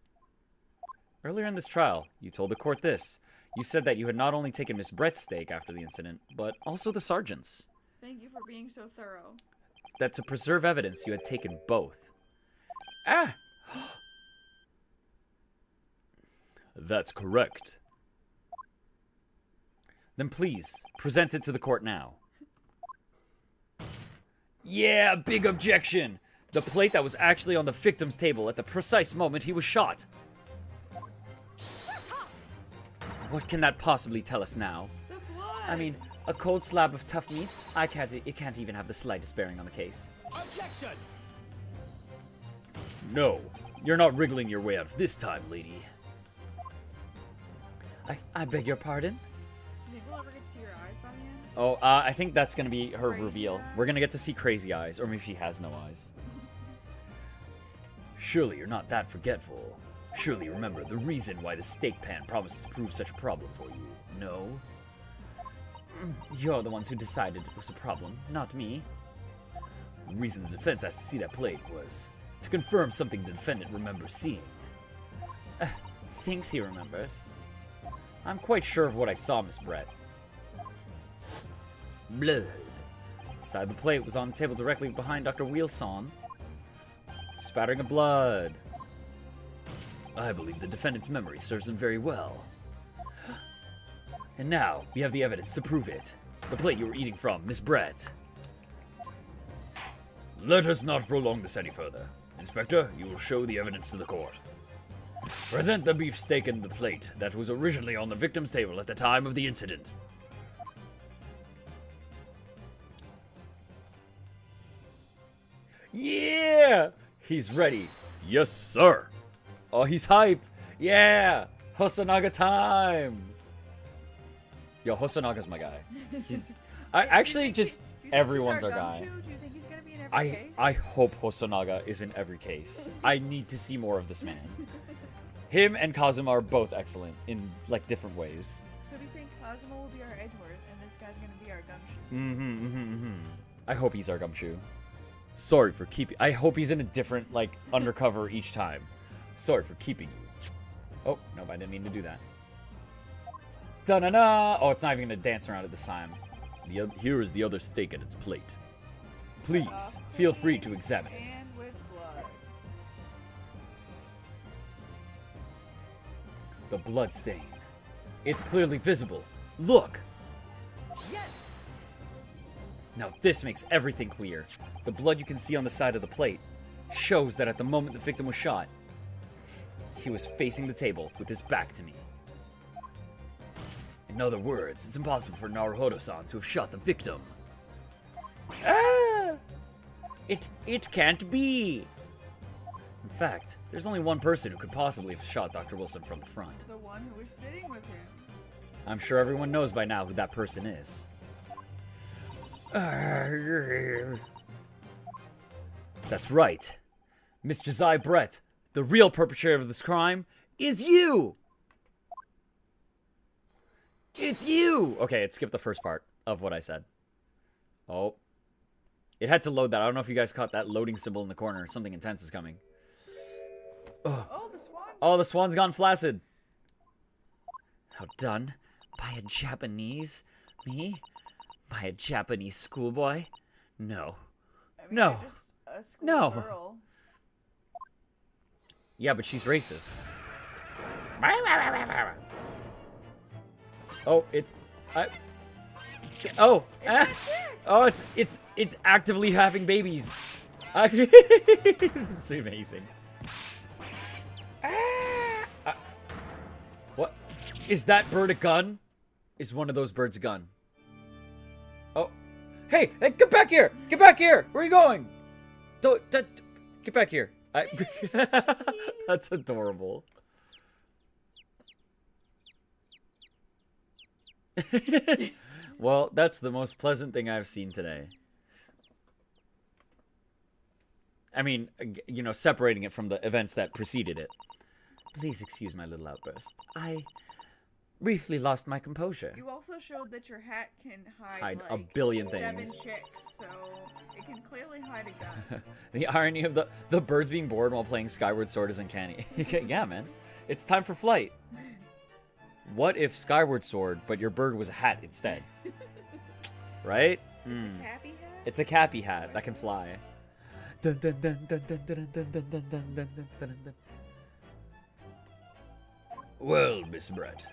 Earlier in this trial, you told the court this. You said that you had not only taken Miss Brett's steak after the incident, but also the sergeant's. Thank you for being so thorough. That to preserve evidence, you had taken both. Ah! That's correct. Then please, present it to the court now. Yeah, big objection! The plate that was actually on the victim's table at the precise moment he was shot. What can that possibly tell us now? The blood! I mean, a cold slab of tough meat? It can't even have the slightest bearing on the case. Objection! No, you're not wriggling your way out of this time, lady. I beg your pardon? Do you think we'll ever get to see your eyes by the end? Oh, I think that's gonna be her Crazy reveal. eyes? We're gonna get to see crazy eyes, or maybe she has no eyes. Surely you're not that forgetful. Surely you remember the reason why the steak pan promised to prove such a problem for you. No? You're the ones who decided it was a problem, not me. The reason the defense asked to see that plate was to confirm something the defendant remembers seeing. Thinks he remembers. I'm quite sure of what I saw, Miss Brett. Blood. Inside the plate was on the table directly behind Dr. Wilson. Spattering of blood. I believe the defendant's memory serves him very well. And now, we have the evidence to prove it. The plate you were eating from, Miss Brett. Let us not prolong this any further. Inspector, you will show the evidence to the court. Present the beef steak and the plate that was originally on the victim's table at the time of the incident. Yeah! He's ready. Yes, sir. Oh, he's hype. Yeah. Hosonaga time. Yo, Hosanaga's my guy. He's... I actually just... Everyone's our guy. Do you think he's gonna be in every case? I hope Hosonaga is in every case. I need to see more of this man. Him and Kazuma are both excellent in, like, different ways. So do you think Kazuma will be our Edgeworth and this guy's gonna be our Gumshoe? I hope he's our Gumshoe. Sorry for keeping... I hope he's in a different, like, undercover each time. Sorry for keeping you. Oh, nope, I didn't mean to do that. Da-na-na! Oh, it's not even gonna dance around it this time. Here is the other steak at its plate. Please, feel free to examine it. And with blood. The blood stain. It's clearly visible. Look! Yes! Now this makes everything clear. The blood you can see on the side of the plate shows that at the moment the victim was shot, he was facing the table with his back to me. In other words, it's impossible for Naruhodo-san to have shot the victim. Ah! It can't be. In fact, there's only one person who could possibly have shot Dr. Wilson from the front. The one who was sitting with him. I'm sure everyone knows by now who that person is. That's right. Miss Josiah Brett, the real perpetrator of this crime, is you! It's you! Okay, it skipped the first part of what I said. Oh. It had to load that. I don't know if you guys caught that loading symbol in the corner. Something intense is coming. Ugh. Oh, the swan. Oh, the swan's gone flaccid. Outdone by a Japanese? Me? By a Japanese schoolboy? No. I mean, No. you're just a school No. girl. Yeah, but she's racist. Oh, oh, oh, it's actively having babies. This is amazing. What? Is that bird a gun? Is one of those birds a gun? Oh, hey, get back here! Get back here! Where are you going? Don't get back here! That's adorable. Well, that's the most pleasant thing I've seen today. I mean, you know, separating it from the events that preceded it. Please excuse my little outburst. I briefly lost my composure. You also showed that your hat can Hide hide a like billion 7 things. chicks, so it can clearly hide a gun. The irony of the birds being bored while playing Skyward Sword is uncanny. Yeah, man. It's time for flight. What if Skyward Sword, but your bird was a hat instead? Right? It's a cappy hat? It's a cappy hat that can fly. Dun, dun, dun, dun, dun, dun, dun, dun, dun, dun, dun, dun, dun, dun. Well, Miss Brett,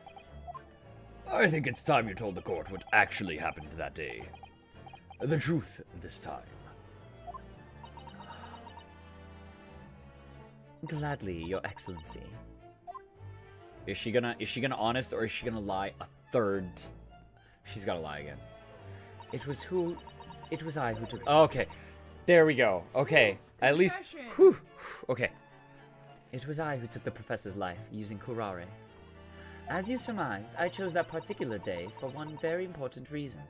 I think it's time you told the court what actually happened that day. The truth this time. Gladly, Your Excellency. Is she gonna honest or is she gonna lie a third? She's gotta lie again. It was I who took... Oh, okay. There we go. Okay. At least... Confession. Whew. Okay. It was I who took the professor's life, using curare. As you surmised, I chose that particular day for one very important reason.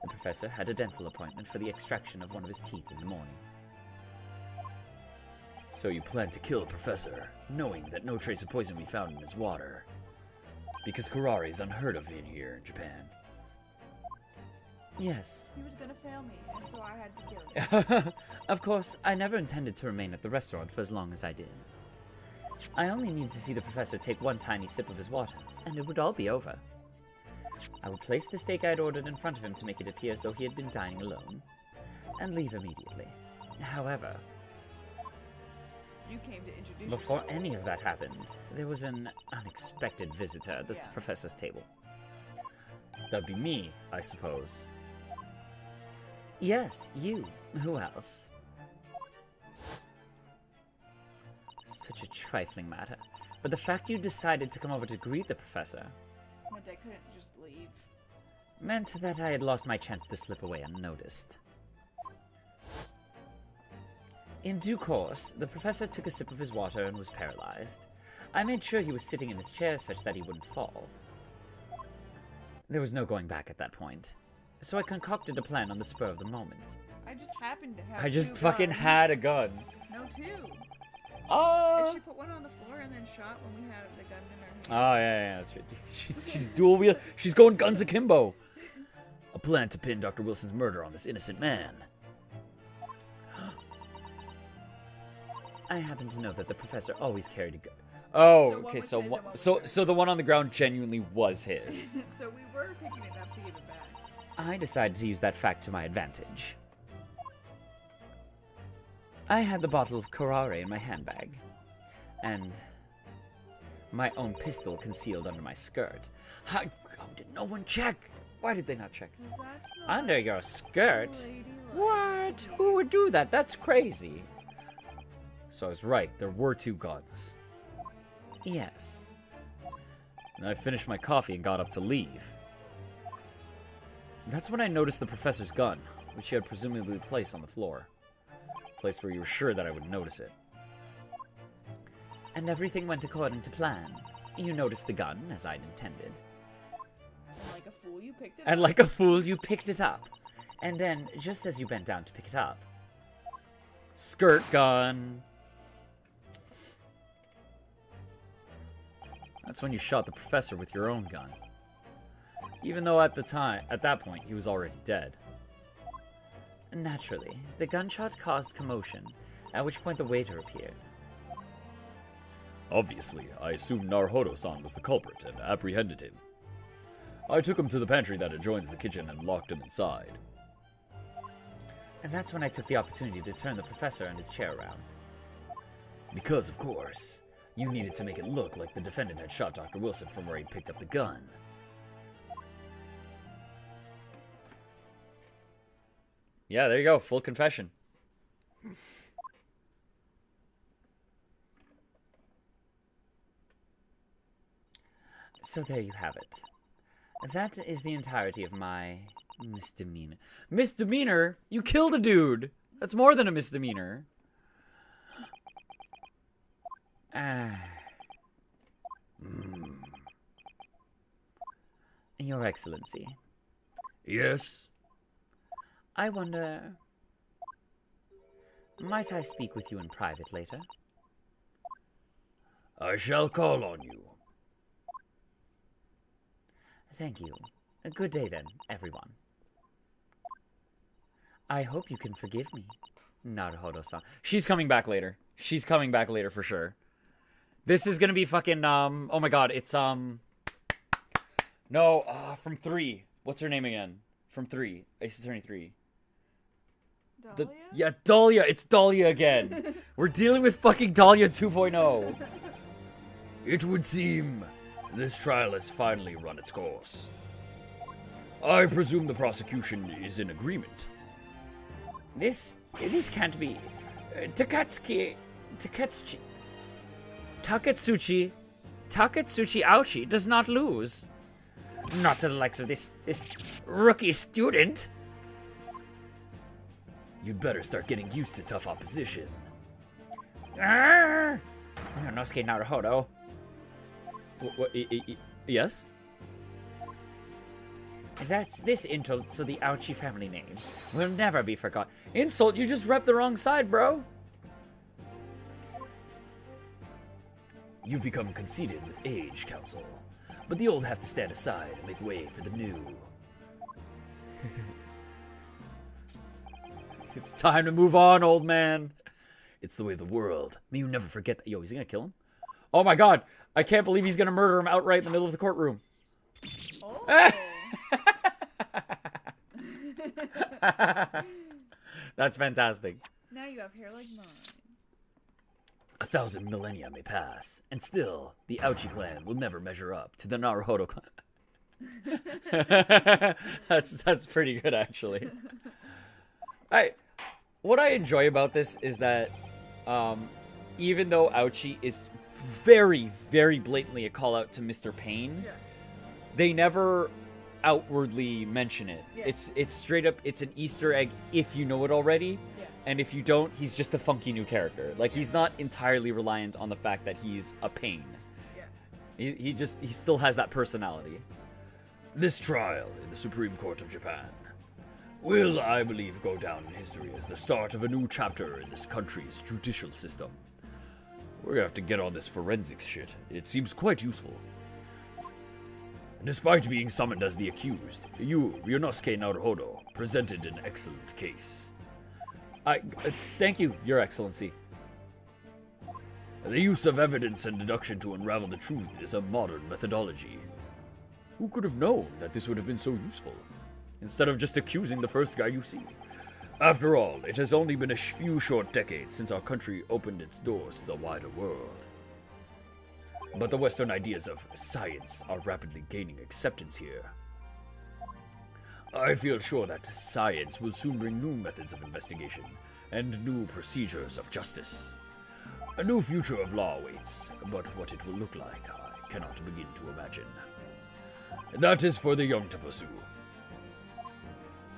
The professor had a dental appointment for the extraction of one of his teeth in the morning. So you planned to kill the professor, knowing that no trace of poison will be found in his water. Because curare is unheard of in here in Japan. Yes. He was gonna fail me, and so I had to kill him. Of course, I never intended to remain at the restaurant for as long as I did. I only needed to see the professor take one tiny sip of his water, and it would all be over. I would place the steak I had ordered in front of him to make it appear as though he had been dining alone, and leave immediately. However, You came to introduce before yourself. any of that happened, there was an unexpected visitor at the Yeah. professor's table. That'd be me, I suppose. Yes, you. Who else? Such a trifling matter. But the fact you decided to come over to greet the professor Meant I couldn't just leave. meant that I had lost my chance to slip away unnoticed. In due course, the professor took a sip of his water and was paralyzed. I made sure he was sitting in his chair such that he wouldn't fall. There was no going back at that point, so I concocted a plan on the spur of the moment. I just happened to have I just two fucking guns. had a gun. No, two. Oh. If she put one on the floor and then shot when we had the gun in her hand. Oh yeah, that's right. She's dual wheel. She's going guns akimbo. A plan to pin Dr. Wilson's murder on this innocent man. I happen to know that the professor always carried a gun. Oh, So one okay. was So his what? and one was So hers. the one on the ground genuinely was his. So we were picking it up to give it back. I decided to use that fact to my advantage. I had the bottle of Carrare in my handbag, and my own pistol concealed under my skirt. How did no one check? Why did they not check? 'Cause that's not Under your skirt? ladylike. What? Who would do that? That's crazy. So I was right. There were two guns. Yes. And I finished my coffee and got up to leave. That's when I noticed the professor's gun, which he had presumably placed on the floor. A place where you were sure that I would notice it. And everything went according to plan. You noticed the gun, as I'd intended. And like a fool, you picked it And up. like a fool, you picked it up. And then, just as you bent down to pick it up, Skirt gun. That's when you shot the professor with your own gun. Even though at that point, he was already dead. naturally, the gunshot caused commotion, at which point the waiter appeared. Obviously, I assumed Naruhodo-san was the culprit and apprehended him. I took him to the pantry that adjoins the kitchen and locked him inside. And that's when I took the opportunity to turn the professor and his chair around. Because, of course, you needed to make it look like the defendant had shot Dr. Wilson from where he picked up the gun. Yeah, there you go. Full confession. So there you have it. That is the entirety of my misdemeanor. Misdemeanor? You killed a dude! That's more than a misdemeanor. Your Excellency, Yes? I wonder... Might I speak with you in private later? I shall call on you. Thank you. A good day then, everyone. I hope you can forgive me, Naruhodo-san. She's coming back later. She's coming back later for sure. This is gonna be fucking, oh my god, it's, from 3. What's her name again? From 3. Ace Attorney 3. Dahlia? Yeah, Dahlia. It's Dahlia again. We're dealing with fucking Dahlia 2.0. It would seem this trial has finally run its course. I presume the prosecution is in agreement. This can't be. Takatsuchi Aoshi does not lose. Not to the likes of this rookie student. You'd better start getting used to tough opposition. Nosuke Naruhodo. Yes? This insult to the Aoshi family name will never be forgotten. Insult? You just repped the wrong side, bro. You've become conceited with age, Council. But the old have to stand aside and make way for the new. It's time to move on, old man. It's the way of the world. May you never forget that. Yo, is he gonna kill him? Oh my god. I can't believe he's gonna murder him outright in the middle of the courtroom. Oh. That's fantastic. Now you have hair like mine. 1,000 millennia may pass, and still, the Aoshi clan will never measure up to the Naruhodo clan. That's pretty good, actually. What I enjoy about this is that, even though Aoshi is very, very blatantly a call out to Mr. Payne, Yeah. they never outwardly mention it. Yeah. It's straight up, it's an Easter egg if you know it already. Yeah. And if you don't, he's just a funky new character. Like, he's not entirely reliant on the fact that he's a pain. Yeah. He still has that personality. This trial in the Supreme Court of Japan will, I believe, go down in history as the start of a new chapter in this country's judicial system. We're gonna have to get on this forensics shit. It seems quite useful. Despite being summoned as the accused, you, Ryunosuke Naruhodo, presented an excellent case. Thank you, Your Excellency. The use of evidence and deduction to unravel the truth is a modern methodology. Who could have known that this would have been so useful? Instead of just accusing the first guy you see. After all, it has only been a few short decades since our country opened its doors to the wider world. But the Western ideas of science are rapidly gaining acceptance here. I feel sure that science will soon bring new methods of investigation and new procedures of justice. A new future of law awaits, but what it will look like, I cannot begin to imagine. That is for the young to pursue.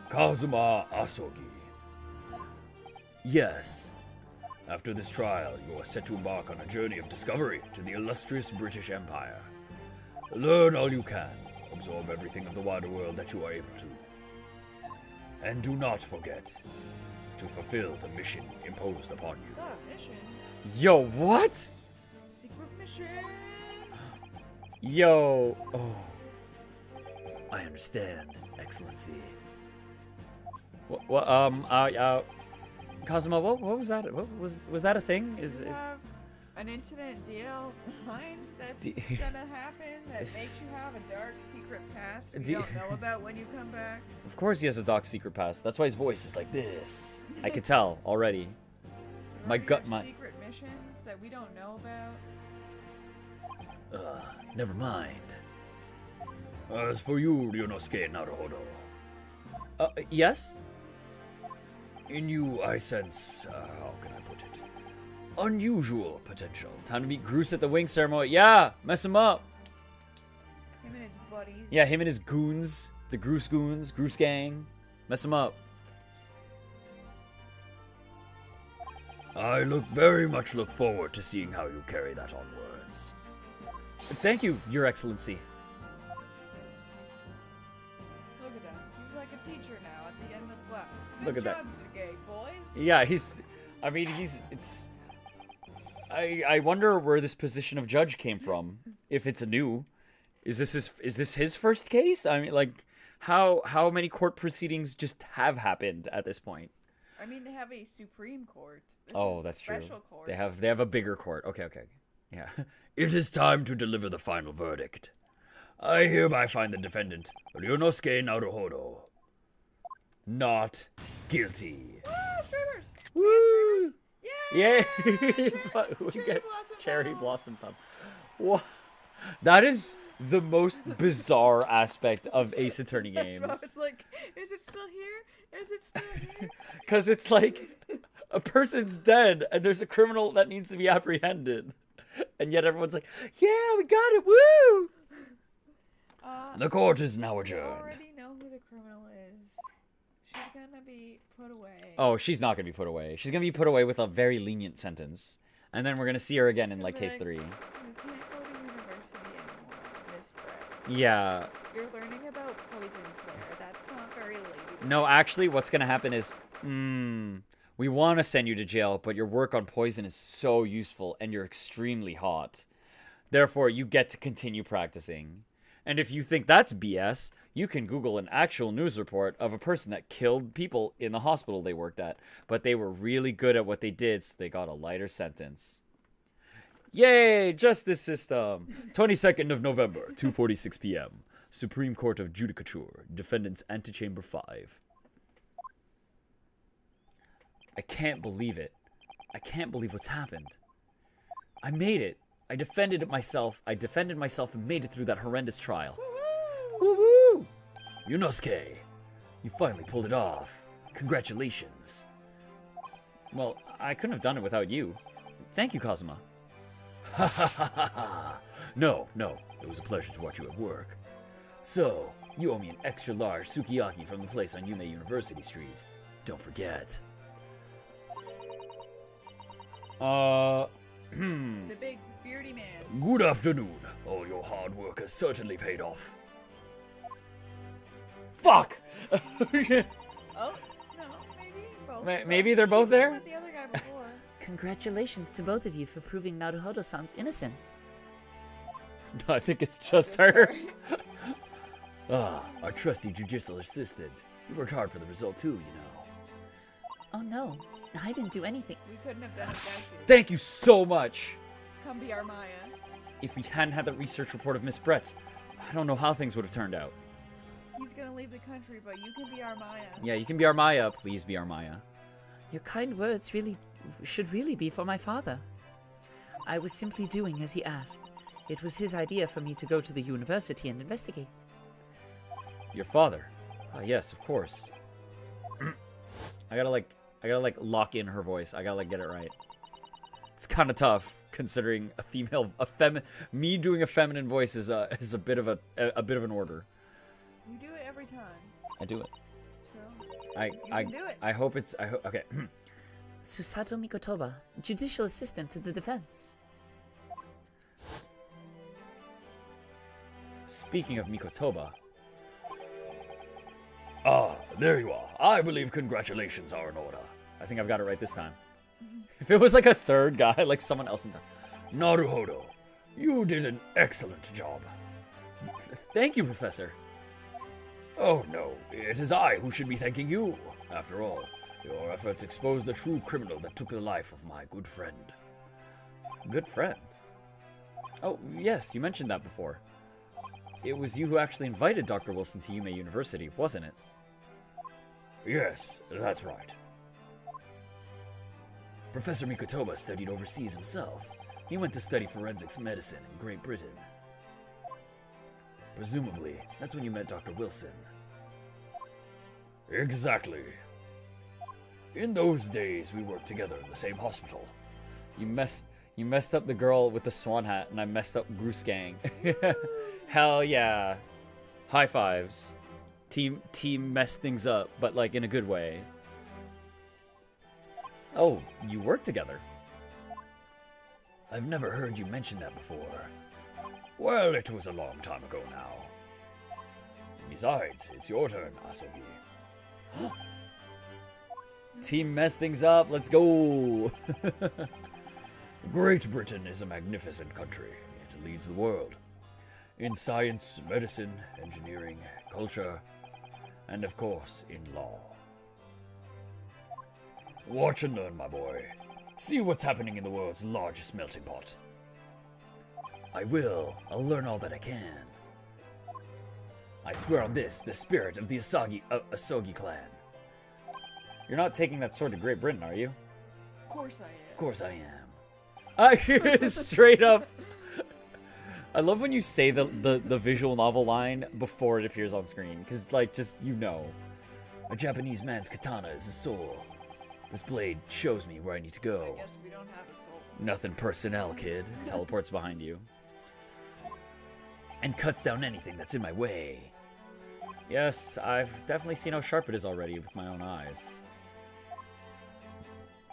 Kazuma Asogi. Yes. After this trial, you are set to embark on a journey of discovery to the illustrious British Empire. Learn all you can, absorb everything of the wider world that you are able to. And do not forget to fulfill the mission imposed upon you. Got a mission. Yo, what? Secret mission. Yo. Oh. I understand, Excellency. Kazuma, what was that? What was that a thing? You have an incident DL9 that's gonna happen that makes you have a dark secret past we don't know about when you come back. Of course he has a dark secret past. That's why his voice is like this. I could tell already. Secret missions that we don't know about. Never mind. As for you, Ryunosuke Naruhodo. Yes? In you, I sense, how can I put it? Unusual potential. Time to meet Groose at the wing ceremony. Yeah, mess him up. Him and his buddies. Yeah, him and his goons. The Groose goons, Groose gang. Mess him up. I very much look forward to seeing how you carry that onwards. Thank you, Your Excellency. Look at him. He's like a teacher now at the end of class. Good Look at that. job today, boys. Yeah, I wonder where this position of judge came from. If it's new, is this his first case? I mean, like, how many court proceedings just have happened at this point? I mean, they have a Supreme Court. This Oh, is that's a true. special court. They have a bigger court. Okay. Yeah. It is time to deliver the final verdict. I hereby find the defendant, Ryunosuke Naruhodo, not guilty. Woo, streamers! Woo! Yeah! Yeah. Who gets Blossom cherry Pump. blossom pump? What? That is the most bizarre aspect of Ace Attorney That's what I games. was like, is it still here? Is it still here? Because it's like a person's dead and there's a criminal that needs to be apprehended. And yet everyone's like, yeah, we got it, woo! The court is now I adjourned. already know who the criminal is. She's gonna be put away. Oh, she's not going to be put away. She's going to be put away with a very lenient sentence. And then we're going to see her again in, like, case 3. You can't go to university anymore, Miss Brett. Yeah. You're learning about poisons there. That's not very lady. No, actually, what's going to happen is, we want to send you to jail, but your work on poison is so useful and you're extremely hot. Therefore, you get to continue practicing. And if you think that's BS, you can Google an actual news report of a person that killed people in the hospital they worked at, but they were really good at what they did, so they got a lighter sentence. Yay, justice system. 22nd of November, 2:46 p.m. Supreme Court of Judicature, defendants antechamber 5. I can't believe it. I can't believe what's happened. I made it. I defended myself and made it through that horrendous trial. Woo-woo! Yunosuke, you finally pulled it off. Congratulations. Well, I couldn't have done it without you. Thank you, Kazuma. Ha ha ha ha ha. No, it was a pleasure to watch you at work. So, you owe me an extra large sukiyaki from the place on Yume University Street. Don't forget. The big beardy man. Good afternoon. All your hard work has certainly paid off. Fuck! Oh, no, maybe both. Maybe they're both She there? met the other guy before. Congratulations to both of you for proving Naruhodo-san's innocence. No, I think it's just her. Our trusty judicial assistant. You worked hard for the result too, you know. Oh no, I didn't do anything. We couldn't have done it without you. Thank you so much. Come be our Maya. If we hadn't had that research report of Miss Brett's, I don't know how things would have turned out. He's gonna leave the country, but you can be our Maya. Yeah, you can be our Maya. Please be our Maya. Your kind words should really be for my father. I was simply doing as he asked. It was his idea for me to go to the university and investigate. Your father? Yes, of course. I gotta lock in her voice. I gotta get it right. It's kind of tough considering me doing a feminine voice is a bit of an order. You do it every time. I do it. So you can do it. I hope it's okay. Susato Mikotoba, judicial assistant to the defense. Speaking of Mikotoba, There you are. I believe congratulations are in order. I think I've got it right this time. If it was like a third guy, like someone else in time. Naruhodo, you did an excellent job. Thank you, Professor. Oh no, it is I who should be thanking you. After all, your efforts exposed the true criminal that took the life of my good friend. Good friend. Oh, yes, you mentioned that before. It was you who actually invited Dr. Wilson to Yume University, wasn't it? Yes, that's right. Professor Mikotoba studied overseas himself. He went to study forensics medicine in Great Britain. Presumably, that's when you met Dr. Wilson. Exactly. In those days, we worked together in the same hospital. You messed up the girl with the swan hat, and I messed up Goose Gang. Hell yeah. High fives. Team messed things up, but like in a good way. Oh, you work together. I've never heard you mention that before. Well, it was a long time ago now. Besides, it's your turn, Asogi. Team messed things up, let's go. Great Britain is a magnificent country. It leads the world. In science, medicine, engineering, culture, and of course, in law. Watch and learn, my boy. See what's happening in the world's largest melting pot. I will. I'll learn all that I can. I swear on this, the spirit of the Asogi clan. You're not taking that sword to Great Britain, are you? Of course I am. Of course I am. Straight up. I love when you say the visual novel line before it appears on screen, because, like, just, you know. A Japanese man's katana is a soul. This blade shows me where I need to go. I guess we don't have a soul. Nothing personnel, kid. Teleports behind you. And cuts down anything that's in my way. Yes, I've definitely seen how sharp it is already with my own eyes.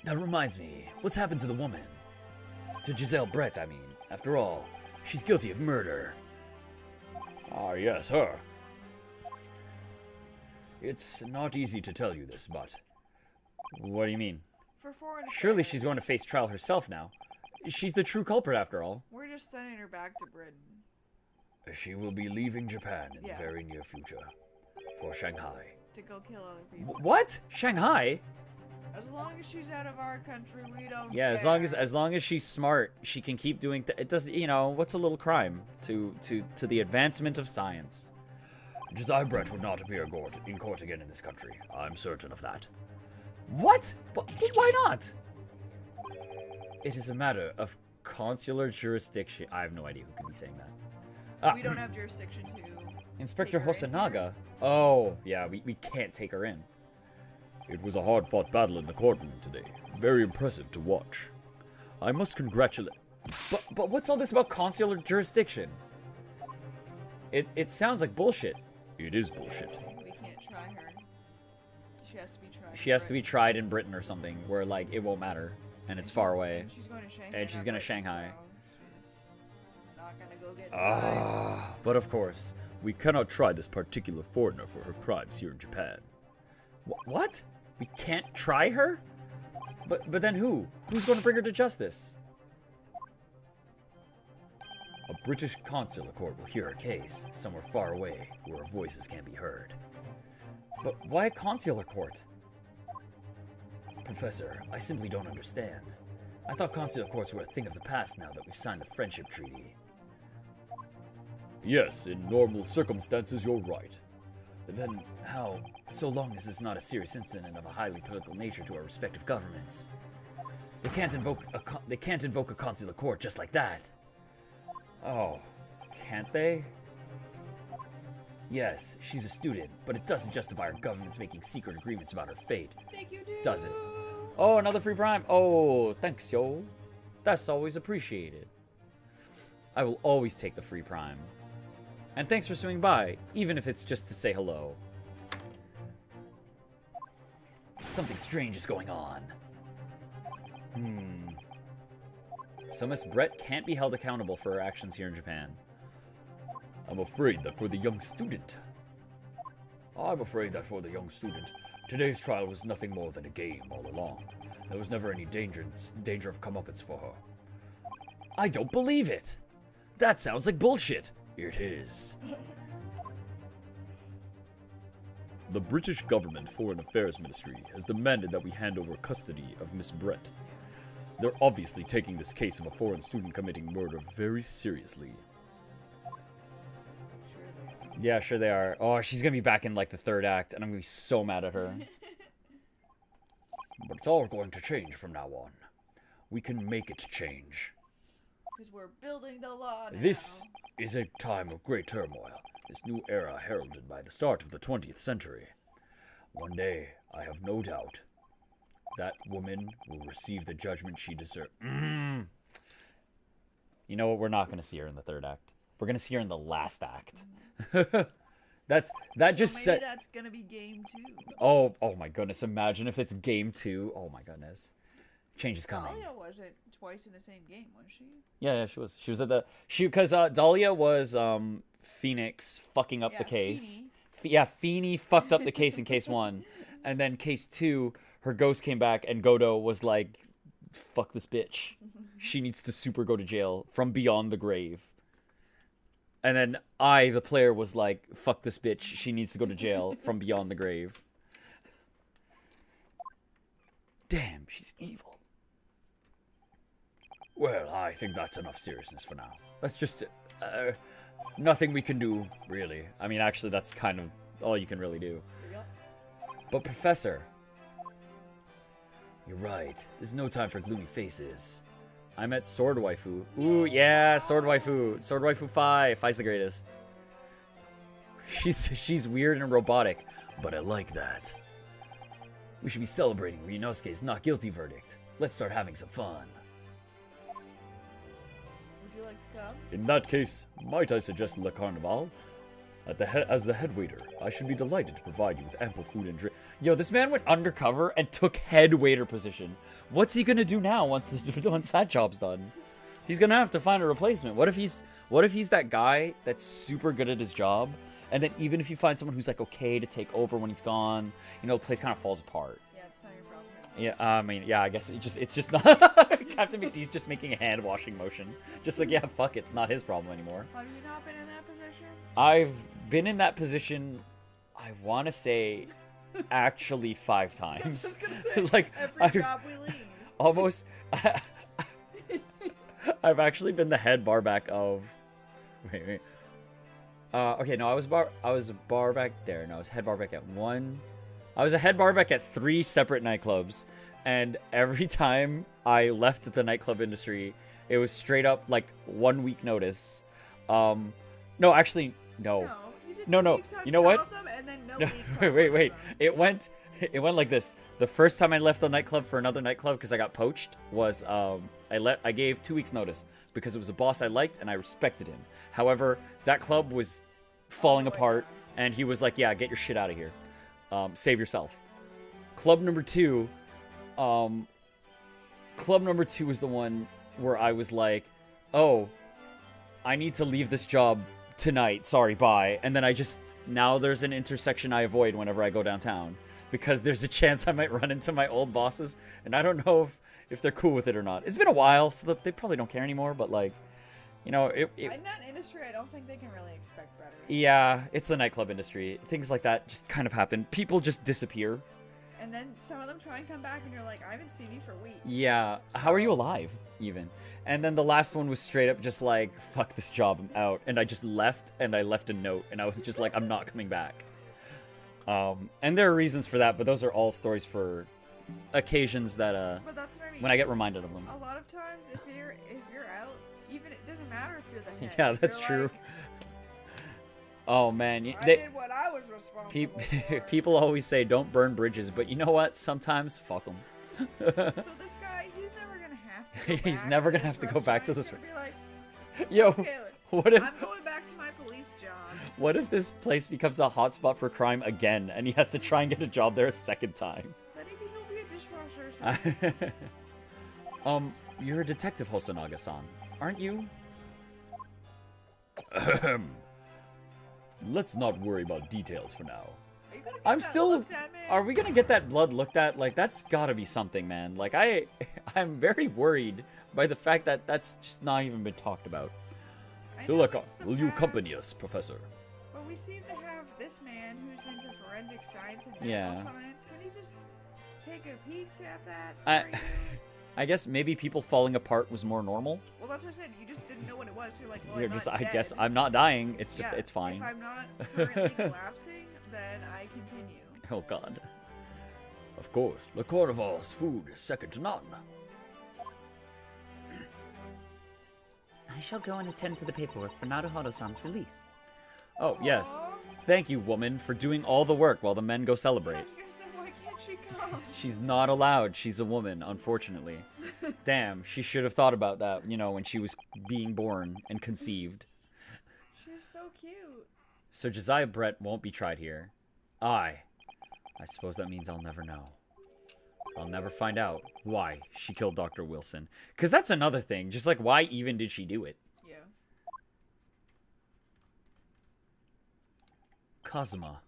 That reminds me, what's happened to the woman? To Giselle Brett, I mean. After all, she's guilty of murder. Ah, yes, her. It's not easy to tell you this, but... What do you mean? For foreign Surely affairs, she's going to face trial herself now. She's the true culprit after all. We're just sending her back to Britain. She will be leaving Japan in Yeah. the very near future. For Shanghai. To go kill other people. What? Shanghai? As long as she's out of our country, we don't Yeah, care. as long as she's smart, she can keep doing. It does, you know, what's a little crime to the advancement of science? Josiah Brett would not appear in court again in this country. I'm certain of that. What? But why not? It is a matter of consular jurisdiction. I have no idea who could be saying that. We don't have jurisdiction to... Inspector take her in Hosonaga. Oh, yeah, we can't take her in. It was a hard-fought battle in the courtroom today. Very impressive to watch. I must congratulate... But what's all this about consular jurisdiction? It sounds like bullshit. It is bullshit. We can't try her. She has to be tried. She has to be tried in Britain or something, where, like, it won't matter. and it's far away. And she's going to Shanghai. And she's going to Shanghai. So she's not gonna go get tried. But of course, we cannot try this particular foreigner for her crimes here in Japan. What? We can't try her? But then who? Who's going to bring her to justice? A British consular court will hear her case somewhere far away where her voices can't be heard. But why a consular court? Professor, I simply don't understand. I thought consular courts were a thing of the past now that we've signed the Friendship Treaty. Yes, in normal circumstances, you're right. Then how, so long as it's not a serious incident of a highly political nature to our respective governments? They can't invoke a consular court just like that. Oh, can't they? Yes, she's a student, but it doesn't justify our governments making secret agreements about her fate. Thank you, dude. Does it? Oh, another free prime. Oh, thanks, yo. That's always appreciated. I will always take the free prime. And thanks for swinging by, even if it's just to say hello. Something strange is going on. So Miss Brett can't be held accountable for her actions here in Japan. I'm afraid that for the young student, today's trial was nothing more than a game all along. There was never any danger of comeuppance for her. I don't believe it! That sounds like bullshit! It is. The British government Foreign Affairs Ministry has demanded that we hand over custody of Miss Brett. They're obviously taking this case of a foreign student committing murder very seriously. Yeah, sure they are. Oh, she's gonna be back in like the third act, and I'm gonna be so mad at her. But it's all going to change from now on. We can make it change. Because we're building the law now. This is a time of great turmoil, this new era heralded by the start of the 20th century. One day, I have no doubt, that woman will receive the judgment she deserves. You know what? We're not going to see her in the third act. We're going to see her in the last act. That's gonna be game 2. Oh my goodness! Imagine if it's game 2. Oh my goodness, change is coming. Dahlia wasn't twice in the same game, was she? Yeah, she was. She was at the because Dahlia was Phoenix fucking up the case. Feeny fucked up the case in case 1, and then case 2, her ghost came back, and Godo was like, "Fuck this bitch. She needs to super go to jail from beyond the grave." And then I, the player, was like, "Fuck this bitch. She needs to go to jail from beyond the grave." Damn, she's evil. Well, I think that's enough seriousness for now. Let's just... nothing we can do, really. I mean, actually, that's kind of all you can really do. But, Professor... You're right. There's no time for gloomy faces. I met Sword Waifu. Ooh, yeah, Sword Waifu. Sword Waifu 5. 5's the greatest. She's weird and robotic, but I like that. We should be celebrating Ryunosuke's not guilty verdict. Let's start having some fun. Would you like to come? In that case, might I suggest Le Carnival? As the head waiter, I should be delighted to provide you with ample food and drink. Yo, this man went undercover and took head waiter position. What's he gonna do now once that job's done? He's gonna have to find a replacement. What if he's that guy that's super good at his job, and then even if you find someone who's like okay to take over when he's gone, you know, the place kind of falls apart. Yeah, it's not your problem. Yeah, I mean, yeah, I guess it's just not. CaptnmcD's just making a hand washing motion, just like, yeah, fuck it, it's not his problem anymore. Have you not been in that position? I've been in that position, I want to say, actually 5 times. I was just gonna say, like every job we leave. Almost. I've actually been the head barback of. Wait. Okay, no, I was a barback there. No, I was head barback at 1. I was a head barback at 3 separate nightclubs, and every time I left the nightclub industry, it was straight up like 1 week notice. No, actually, no. No. You know what? Wait. It went like this. The first time I left the nightclub for another nightclub because I got poached was I gave 2 weeks notice because it was a boss I liked and I respected him. However, that club was falling apart and he was like, "Yeah, get your shit out of here. Save yourself." Club number 2, club number 2 was the one where I was like, oh, I need to leave this job tonight. Sorry, bye. And then now there's an intersection I avoid whenever I go downtown because there's a chance I might run into my old bosses, and I don't know if they're cool with it or not. It's been a while, so they probably don't care anymore, but like, you know, in that industry, I don't think they can really expect better. Yeah, it's the nightclub industry. Things like that just kind of happen. People just disappear. And then some of them try and come back, and you're like, I haven't seen you for weeks. Yeah, how are you alive, even? And then the last one was straight up just like, fuck this job, I'm out. And I just left, and I left a note, and I was just like, I'm not coming back. And there are reasons for that, but those are all stories for occasions that, But that's what I mean. when I get reminded of them. A lot of times, if you're out, even it doesn't matter if you're the head. Yeah, that's You're true. like, Oh, man. I did what I was responsible for. People always say, don't burn bridges, but you know what? Sometimes, fuck them. So this guy, he's never gonna have to go He's back never to gonna have this to go back to restaurant. this He's gonna be like, Yo, "Okay, what if... I'm going back to my police job. What if this place becomes a hotspot for crime again, and he has to try and get a job there a second time? Then he can go be a dishwasher or something. You're a detective, Hosonaga-san, aren't you? Let's not worry about details for now. Are you gonna get I'm that still... looked at, man? Are we gonna get that blood looked at? Like, that's gotta be something, man. Like, I'm very worried by the fact that that's just not even been talked about. I So know look, it's the will you past, accompany us, Professor? But we seem to have this man who's into forensic science and medical Yeah. science. Can he just take a peek at that I- for you? I guess maybe people falling apart was more normal. Well, that's what I said. You just didn't know what it was. You're like, well, You're I'm just, not I guess dead. I'm not dying. It's just, Yeah, it's fine. If I'm not currently collapsing, then I continue. Oh, God. Of course, the Carnival's food is second to none. I shall go and attend to the paperwork for Naruhodo-san's release. Oh, yes. Aw. Thank you, woman, for doing all the work while the men go I celebrate. was gonna say, why can't she come? She's not allowed. She's a woman, unfortunately. Damn, she should have thought about that, you know, when she was being born and conceived. She's so cute. So Josiah Brett won't be tried here. I suppose that means I'll never know. I'll never find out why she killed Dr. Wilson. Because that's another thing. Just like, why even did she do it? Yeah. Kazuma.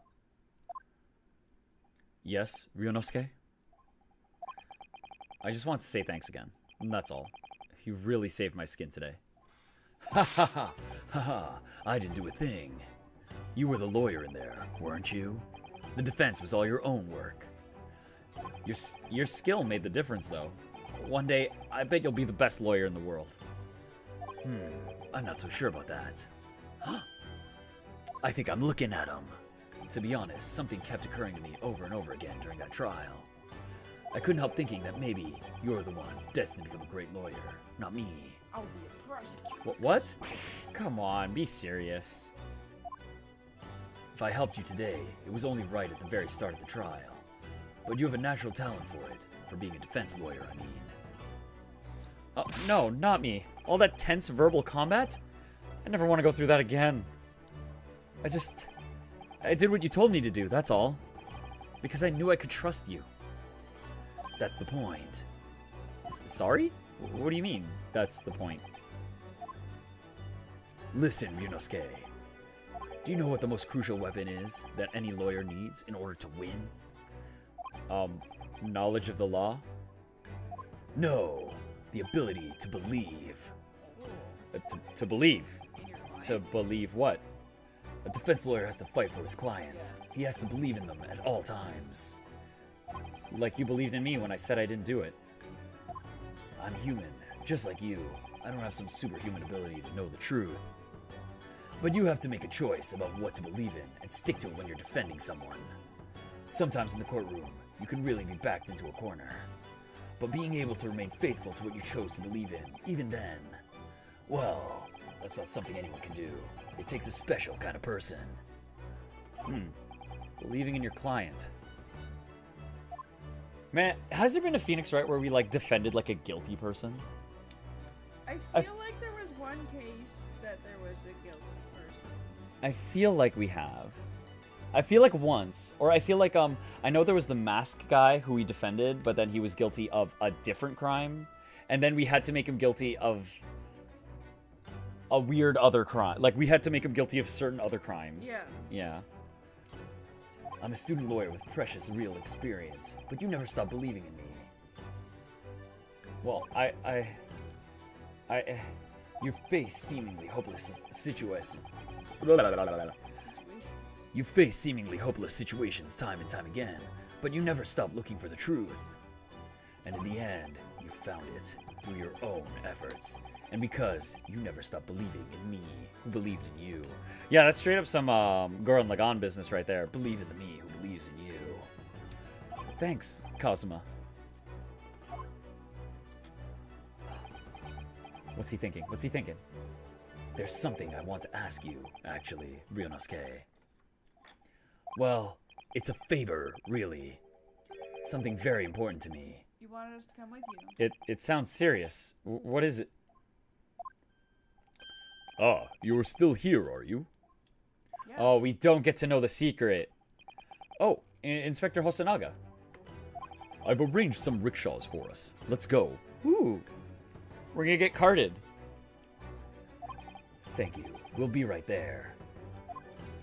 Yes, Ryunosuke? I just want to say thanks again. And that's all. You really saved my skin today. Ha ha ha! Ha ha! I didn't do a thing. You were the lawyer in there, weren't you? The defense was all your own work. Your skill made the difference, though. One day, I bet you'll be the best lawyer in the world. I'm not so sure about that. I think I'm looking at him. To be honest, something kept occurring to me over and over again during that trial. I couldn't help thinking that maybe you're the one destined to become a great lawyer, not me. I'll be a prosecutor. What? Come on, be serious. If I helped you today, it was only right at the very start of the trial. But you have a natural talent for it, for being a defense lawyer, I mean. Oh, no, not me. All that tense verbal combat? I never want to go through that again. I did what you told me to do, that's all. Because I knew I could trust you. That's the point. Sorry? What do you mean, that's the point? Listen, Ryunosuke. Do you know what the most crucial weapon is that any lawyer needs in order to win? Knowledge of the law? No, the ability to believe. To believe. In your To clients. believe what? A defense lawyer has to fight for his clients. He has to believe in them at all times. Like you believed in me when I said I didn't do it. I'm human, just like you. I don't have some superhuman ability to know the truth. But you have to make a choice about what to believe in and stick to it when you're defending someone. Sometimes in the courtroom, you can really be backed into a corner. But being able to remain faithful to what you chose to believe in, even then, well, that's not something anyone can do. It takes a special kind of person. Believing in your client. Man, has there been a Phoenix Wright where we, like, defended, like, a guilty person? I feel like there was one case that there was a guilty person. I feel like we have. I feel like once. Or I feel like, I know there was the mask guy who we defended, but then he was guilty of a different crime. and then we had to make him guilty of a weird other crime. Like, we had to make him guilty of certain other crimes. Yeah. Yeah. I'm a student lawyer with precious real experience, but you never stop believing in me. Well, you face seemingly hopeless situations. You face seemingly hopeless situations time and time again, but you never stop looking for the truth. And in the end, you found it through your own efforts. And because you never stopped believing in me, who believed in you. Yeah, that's straight up some Gurren Lagann business right there. Believe in the me who believes in you. Thanks, Kazuma. What's he thinking? What's he thinking? There's something I want to ask you, actually, Ryunosuke. Well, it's a favor, really. Something very important to me. You wanted us to come with you. It sounds serious. What is it? Ah, you're still here, are you? Yeah. Oh, we don't get to know the secret. Oh, Inspector Hosonaga. I've arranged some rickshaws for us. Let's go. Ooh. We're gonna get carted. Thank you. We'll be right there.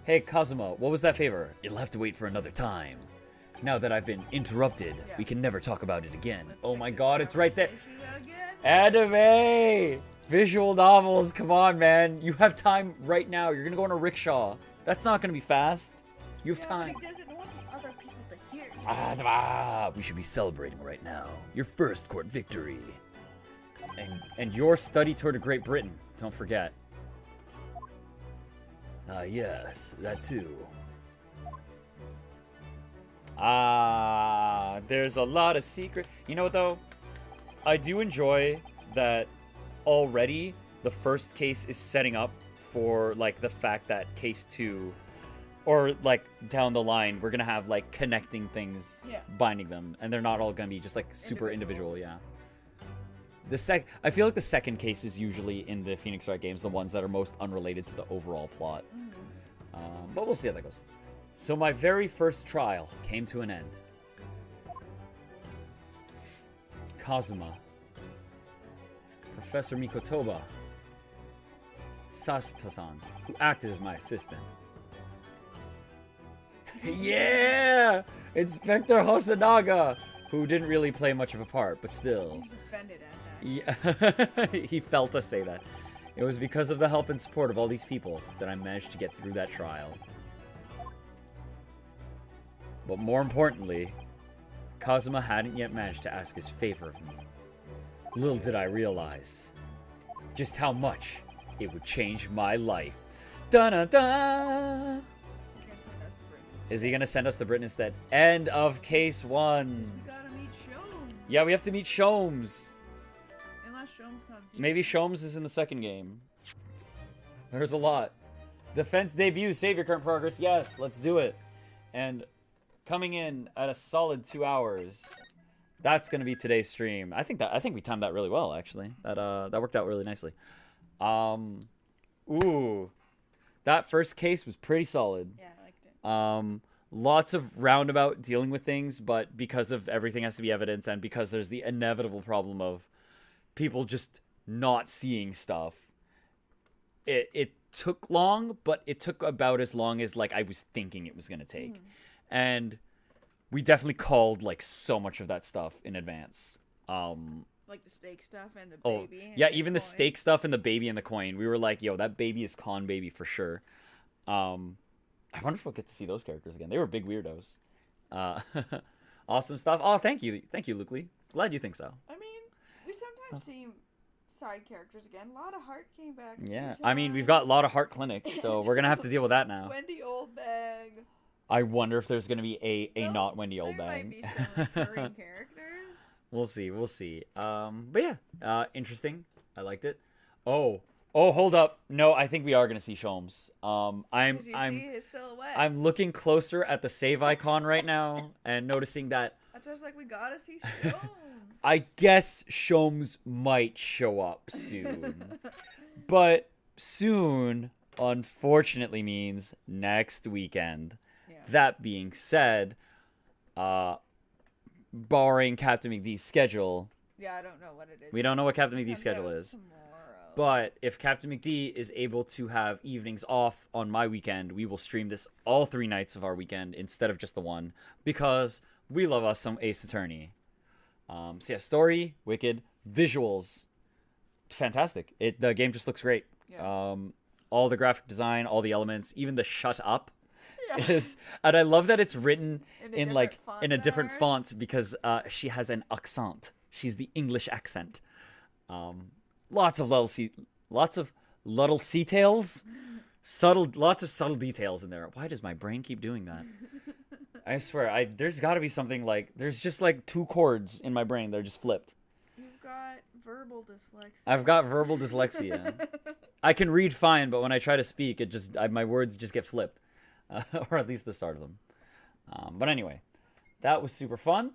Hey, Kazuma, what was that favor? It'll have to wait for another time. Now that I've been interrupted, Yeah. we can never talk about it again. Oh my god, it's right there. Again? Anime! Visual novels, come on, man. You have time right now. You're gonna go on a rickshaw. That's not gonna be fast. You have Yeah, time. but he doesn't want the other people to hear. We should be celebrating right now. Your first court victory. And your study tour to Great Britain. Don't forget. Ah, yes, that too. There's a lot of secret. You know what, though? I do enjoy that already the first case is setting up for, like, the fact that case 2, or, like, down the line, we're gonna have, like, connecting things, Yeah. binding them, and they're not all gonna be just, like, super individual, Individuals. yeah. I feel like the second case is usually in the Phoenix Wright games the ones that are most unrelated to the overall plot. But we'll see how that goes. So my very first trial came to an end. Kazuma, Professor Mikotoba, Sashita-san, who acted as my assistant. Yeah! Inspector Hosonaga, who didn't really play much of a part, but still. He's offended at that. Yeah, he felt us say that. It was because of the help and support of all these people that I managed to get through that trial. But more importantly, Kazuma hadn't yet managed to ask his favor of me. Little did I realize just how much it would change my life. Dun-dun-dun! Is he gonna send us to Britain instead? End of case 1. We gotta meet Shom. Yeah, we have to meet Sholmes. Unless Shom's comes. Maybe Sholmes is in the second game. There's a lot. Defense debut, save your current progress. Yes, let's do it. And coming in at a solid 2 hours. That's gonna be today's stream. I think we timed that really well, actually. That worked out really nicely. Ooh, that first case was pretty solid. Yeah, I liked it. Lots of roundabout dealing with things, but because of everything has to be evidence, and because there's the inevitable problem of people just not seeing stuff, it took long, but it took about as long as, like, I was thinking it was gonna take. And we definitely called, like, so much of that stuff in advance. Like the steak stuff and the Oh, baby. And yeah, the even the coin. steak stuff and the baby and the coin. We were like, yo, that baby is Con Baby for sure. I wonder if we'll get to see those characters again. They were big weirdos. Awesome stuff. Oh, thank you, Luke Lee. Glad you think so. I mean, we sometimes see side characters again. A lot of Heart came back. a few Yeah, I mean, we've got a times. lot of Heart Clinic, so we're gonna have to deal with that now. Wendy Oldbag. I wonder if there's gonna be a Well, not Wendy There might Oldbag. be some recurring characters. We'll see. But yeah, interesting. I liked it. Oh, hold up. No, I think we are gonna see Sholmes. I'm 'Cause you see his silhouette. I'm looking closer at the save icon right now and noticing that That's just like we gotta see Shom. I guess Sholmes might show up soon. But soon, unfortunately, means next weekend. Yeah. That being said, barring CaptnmcD's schedule, Yeah, I don't know what it is. We don't know what CaptnmcD's Comes schedule out is. tomorrow. But if CaptnmcD is able to have evenings off on my weekend, we will stream this all 3 nights of our weekend instead of just the one, because we love us some Ace Attorney. So yeah, story, wicked, visuals, fantastic. The game just looks great. Yeah. All the graphic design, all the elements, even the shut up Yeah. is, and I love that it's written In a in different font in a than different ours. font, because she has an accent. She's the English accent. Lots of little details, lots of subtle details in there. Why does my brain keep doing that? I swear, there's got to be something there's just 2 chords in my brain that are just flipped. You've got verbal dyslexia. I've got verbal dyslexia. I can read fine, but when I try to speak, my words just get flipped, or at least the start of them. But anyway, that was super fun.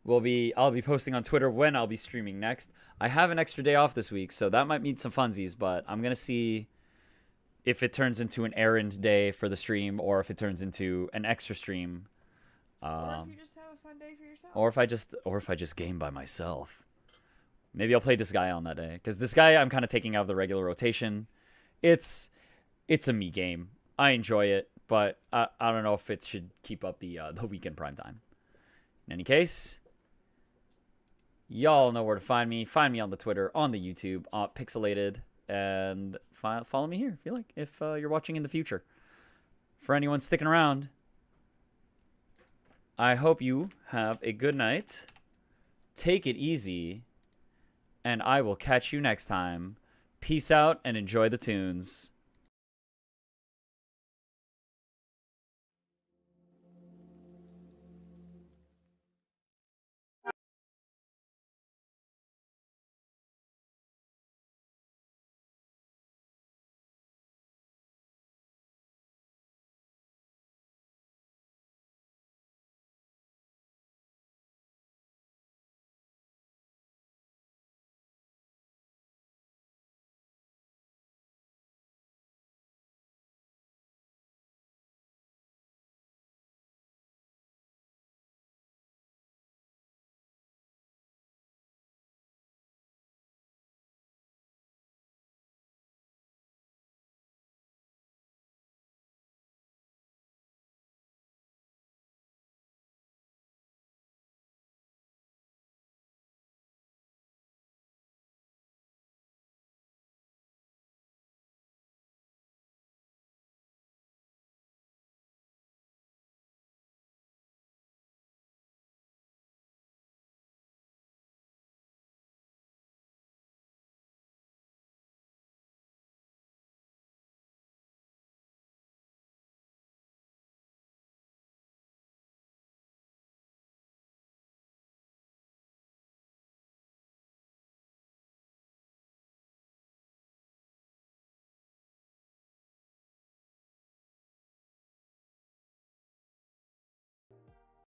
I'll be posting on Twitter when I'll be streaming next. I have an extra day off this week, so that might mean some funsies, but I'm gonna see if it turns into an errand day for the stream, or if it turns into an extra stream. Or if you just have a fun day for yourself. Or if I just game by myself. Maybe I'll play this guy on that day, because this guy I'm kind of taking out of the regular rotation. It's a me game. I enjoy it, but I don't know if it should keep up the weekend prime time. In any case, y'all know where to find me. Find me on the Twitter, on the YouTube, Pixelated, and follow me here if you're watching in the future. For anyone sticking around, I hope you have a good night. Take it easy, and I will catch you next time. Peace out and enjoy the tunes.